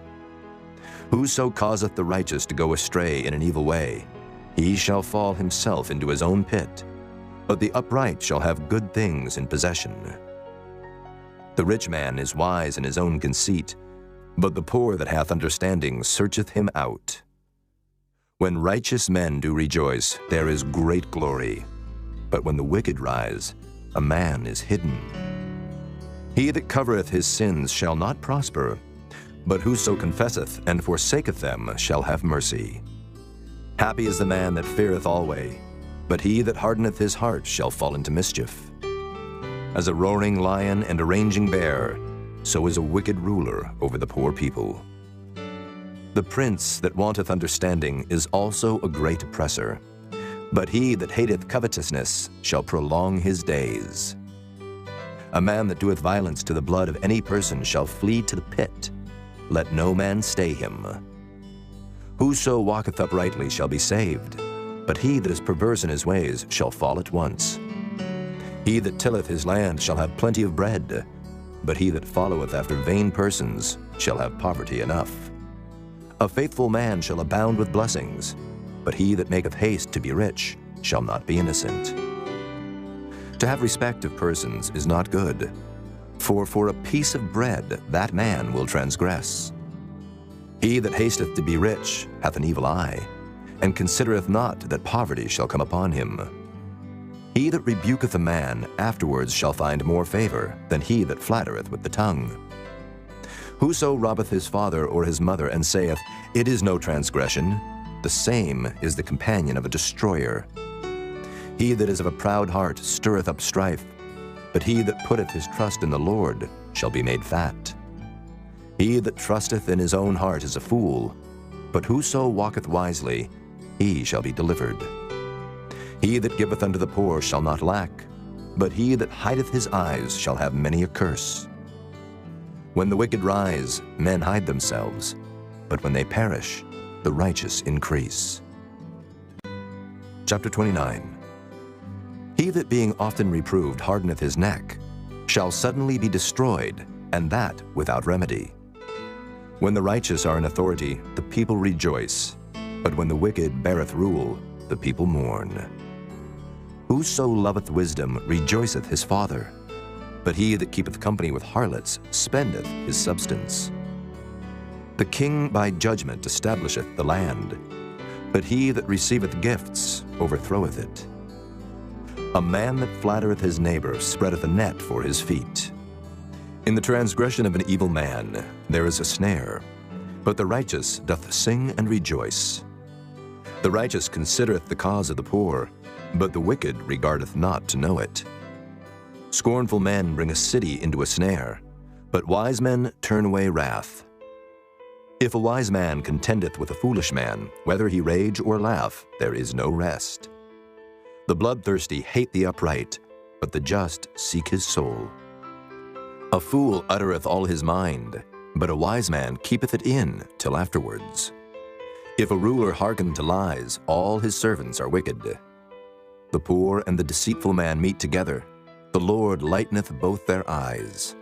Whoso causeth the righteous to go astray in an evil way, he shall fall himself into his own pit, but the upright shall have good things in possession. The rich man is wise in his own conceit, but the poor that hath understanding searcheth him out. When righteous men do rejoice, there is great glory. But when the wicked rise, a man is hidden. He that covereth his sins shall not prosper, but whoso confesseth and forsaketh them shall have mercy. Happy is the man that feareth alway, but he that hardeneth his heart shall fall into mischief. As a roaring lion and a raging bear, so is a wicked ruler over the poor people. The prince that wanteth understanding is also a great oppressor, but he that hateth covetousness shall prolong his days. A man that doeth violence to the blood of any person shall flee to the pit. Let no man stay him. Whoso walketh uprightly shall be saved, but he that is perverse in his ways shall fall at once. He that tilleth his land shall have plenty of bread, but he that followeth after vain persons shall have poverty enough. A faithful man shall abound with blessings, but he that maketh haste to be rich shall not be innocent. To have respect of persons is not good, for a piece of bread that man will transgress. He that hasteth to be rich hath an evil eye, and considereth not that poverty shall come upon him. He that rebuketh a man afterwards shall find more favor than he that flattereth with the tongue. Whoso robbeth his father or his mother, and saith, It is no transgression, the same is the companion of a destroyer. He that is of a proud heart stirreth up strife, but he that putteth his trust in the Lord shall be made fat. He that trusteth in his own heart is a fool, but whoso walketh wisely, he shall be delivered. He that giveth unto the poor shall not lack, but he that hideth his eyes shall have many a curse. When the wicked rise, men hide themselves, but when they perish, the righteous increase. Chapter 29. He that being often reproved hardeneth his neck shall suddenly be destroyed, and that without remedy. When the righteous are in authority, the people rejoice, but when the wicked beareth rule, the people mourn. Whoso loveth wisdom rejoiceth his father, but he that keepeth company with harlots spendeth his substance. The king by judgment establisheth the land, but he that receiveth gifts overthroweth it. A man that flattereth his neighbor spreadeth a net for his feet. In the transgression of an evil man there is a snare, but the righteous doth sing and rejoice. The righteous considereth the cause of the poor, but the wicked regardeth not to know it. Scornful men bring a city into a snare, but wise men turn away wrath. If a wise man contendeth with a foolish man, whether he rage or laugh, there is no rest. The bloodthirsty hate the upright, but the just seek his soul. A fool uttereth all his mind, but a wise man keepeth it in till afterwards. If a ruler hearken to lies, all his servants are wicked. The poor and the deceitful man meet together. The Lord lighteneth both their eyes.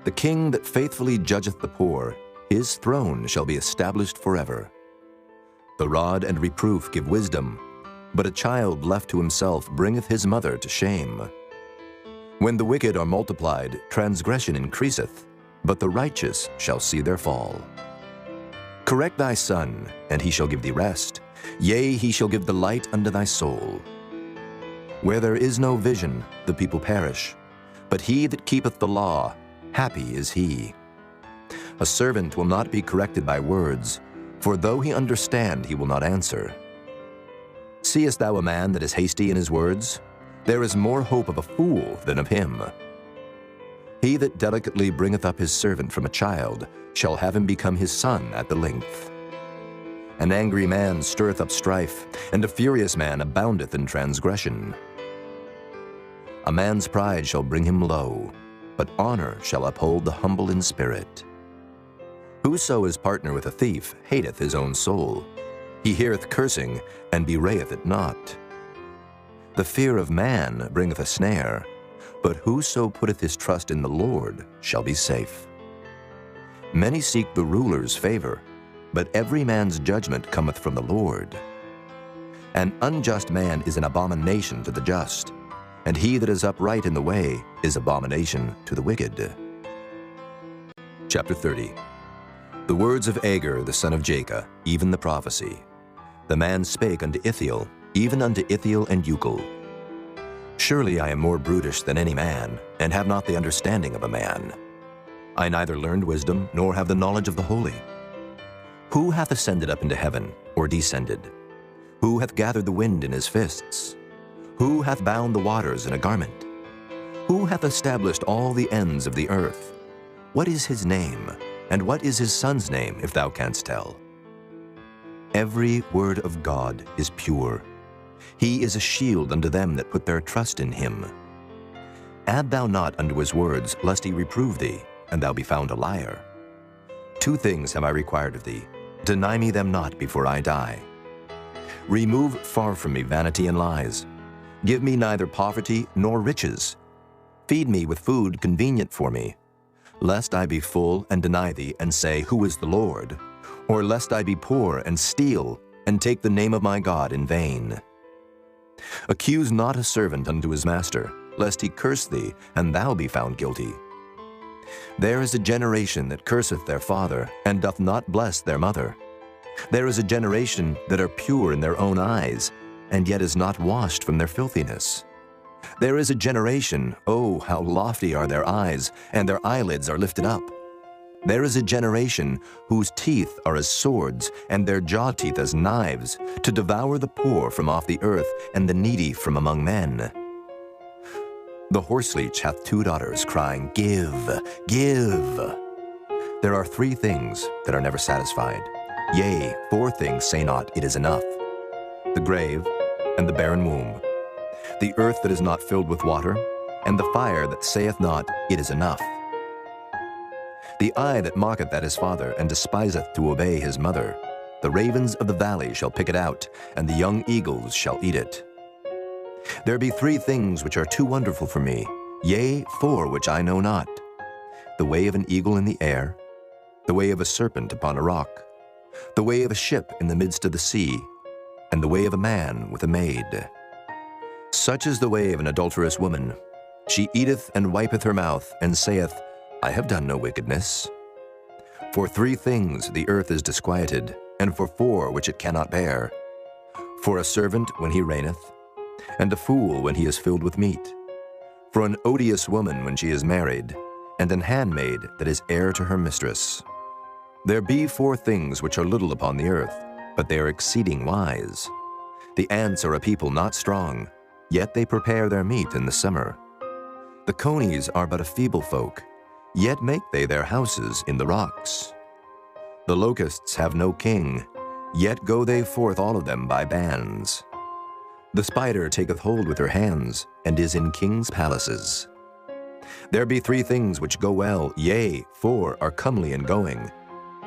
The king that faithfully judgeth the poor, his throne shall be established forever. The rod and reproof give wisdom, but a child left to himself bringeth his mother to shame. When the wicked are multiplied, transgression increaseth, but the righteous shall see their fall. Correct thy son, and he shall give thee rest. Yea, he shall give the light unto thy soul. Where there is no vision, the people perish, but he that keepeth the law, happy is he. A servant will not be corrected by words, for though he understand, he will not answer. Seest thou a man that is hasty in his words? There is more hope of a fool than of him. He that delicately bringeth up his servant from a child shall have him become his son at the length. An angry man stirreth up strife, and a furious man aboundeth in transgression. A man's pride shall bring him low, but honor shall uphold the humble in spirit. Whoso is partner with a thief hateth his own soul. He heareth cursing, and bewrayeth it not. The fear of man bringeth a snare, but whoso putteth his trust in the Lord shall be safe. Many seek the ruler's favor, but every man's judgment cometh from the Lord. An unjust man is an abomination to the just, and he that is upright in the way is abomination to the wicked. Chapter 30. The words of Agur the son of Jacob, even the prophecy. The man spake unto Ithiel, even unto Ithiel and Euchel. Surely I am more brutish than any man, and have not the understanding of a man. I neither learned wisdom, nor have the knowledge of the holy. Who hath ascended up into heaven, or descended? Who hath gathered the wind in his fists? Who hath bound the waters in a garment? Who hath established all the ends of the earth? What is his name, and what is his son's name, if thou canst tell? Every word of God is pure. He is a shield unto them that put their trust in him. Add thou not unto his words, lest he reprove thee, and thou be found a liar. 2 things have I required of thee. Deny me them not before I die. Remove far from me vanity and lies. Give me neither poverty nor riches. Feed me with food convenient for me, lest I be full and deny thee, and say, Who is the Lord? Or lest I be poor and steal, and take the name of my God in vain. Accuse not a servant unto his master, lest he curse thee, and thou be found guilty. There is a generation that curseth their father, and doth not bless their mother. There is a generation that are pure in their own eyes, and yet is not washed from their filthiness. There is a generation, oh, how lofty are their eyes, and their eyelids are lifted up. There is a generation whose teeth are as swords, and their jaw teeth as knives, to devour the poor from off the earth, and the needy from among men. The horseleech hath 2 daughters, crying, Give, give. There are 3 things that are never satisfied. Yea, 4 things say not, It is enough. The grave, and the barren womb, the earth that is not filled with water, and the fire that saith not, It is enough. The eye that mocketh at his father, and despiseth to obey his mother, the ravens of the valley shall pick it out, and the young eagles shall eat it. There be 3 things which are too wonderful for me, yea, 4 which I know not. The way of an eagle in the air, the way of a serpent upon a rock, the way of a ship in the midst of the sea, and the way of a man with a maid. Such is the way of an adulterous woman. She eateth and wipeth her mouth, and saith, I have done no wickedness. For 3 things the earth is disquieted, and for 4 which it cannot bear. For a servant when he reigneth, and a fool when he is filled with meat. For an odious woman when she is married, and an handmaid that is heir to her mistress. There be 4 things which are little upon the earth, but they are exceeding wise. The ants are a people not strong, yet they prepare their meat in the summer. The conies are but a feeble folk, yet make they their houses in the rocks. The locusts have no king, yet go they forth all of them by bands. The spider taketh hold with her hands, and is in kings' palaces. There be 3 things which go well, yea, 4 are comely in going.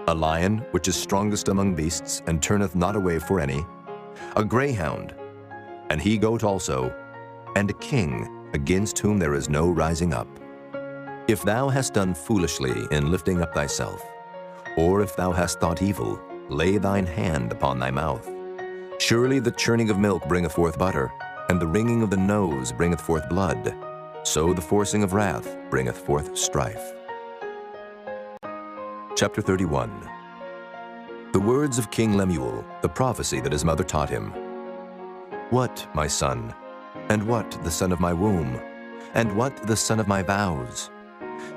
A lion, which is strongest among beasts, and turneth not away for any. A greyhound, and he goat also, and a king, against whom there is no rising up. If thou hast done foolishly in lifting up thyself, or if thou hast thought evil, lay thine hand upon thy mouth. Surely the churning of milk bringeth forth butter, and the wringing of the nose bringeth forth blood. So the forcing of wrath bringeth forth strife. Chapter 31. The words of King Lemuel, the prophecy that his mother taught him. What, my son, and what the son of my womb, and what the son of my vows?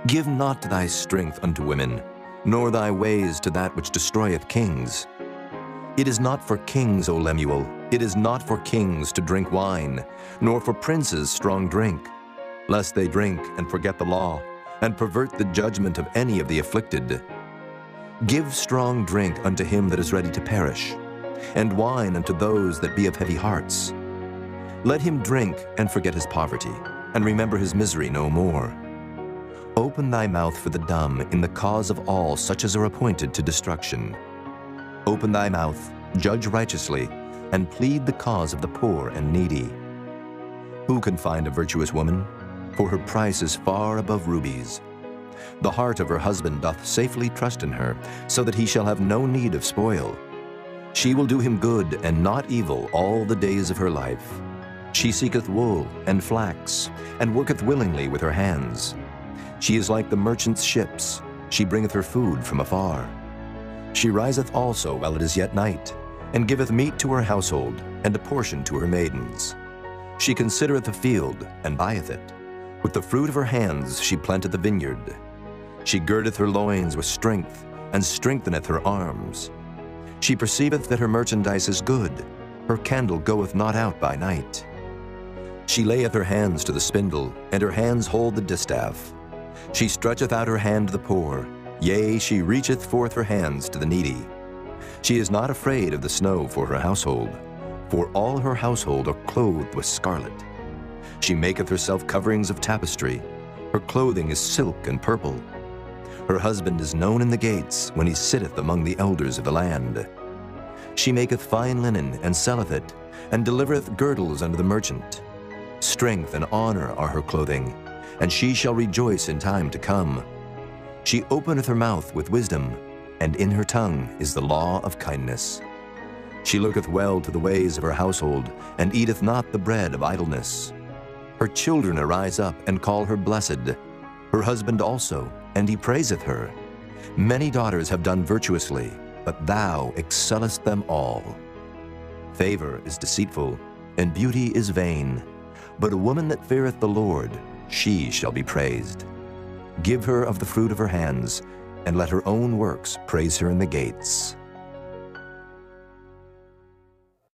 Give not thy strength unto women, nor thy ways to that which destroyeth kings. It is not for kings, O Lemuel, it is not for kings to drink wine, nor for princes strong drink, lest they drink and forget the law, and pervert the judgment of any of the afflicted. Give strong drink unto him that is ready to perish, and wine unto those that be of heavy hearts. Let him drink and forget his poverty, and remember his misery no more. Open thy mouth for the dumb in the cause of all such as are appointed to destruction. Open thy mouth, judge righteously, and plead the cause of the poor and needy. Who can find a virtuous woman? For her price is far above rubies. The heart of her husband doth safely trust in her, so that he shall have no need of spoil. She will do him good and not evil all the days of her life. She seeketh wool and flax, and worketh willingly with her hands. She is like the merchant's ships. She bringeth her food from afar. She riseth also while it is yet night, and giveth meat to her household, and a portion to her maidens. She considereth the field, and buyeth it. With the fruit of her hands she planteth the vineyard. She girdeth her loins with strength, and strengtheneth her arms. She perceiveth that her merchandise is good. Her candle goeth not out by night. She layeth her hands to the spindle, and her hands hold the distaff. She stretcheth out her hand to the poor, yea, she reacheth forth her hands to the needy. She is not afraid of the snow for her household, for all her household are clothed with scarlet. She maketh herself coverings of tapestry. Her clothing is silk and purple. Her husband is known in the gates, when he sitteth among the elders of the land. She maketh fine linen, and selleth it, and delivereth girdles unto the merchant. Strength and honor are her clothing, and she shall rejoice in time to come. She openeth her mouth with wisdom, and in her tongue is the law of kindness. She looketh well to the ways of her household, and eateth not the bread of idleness. Her children arise up, and call her blessed. Her husband also, and he praiseth her. Many daughters have done virtuously, but thou excellest them all. Favor is deceitful, and beauty is vain, but a woman that feareth the Lord, she shall be praised. Give her of the fruit of her hands, and let her own works praise her in the gates.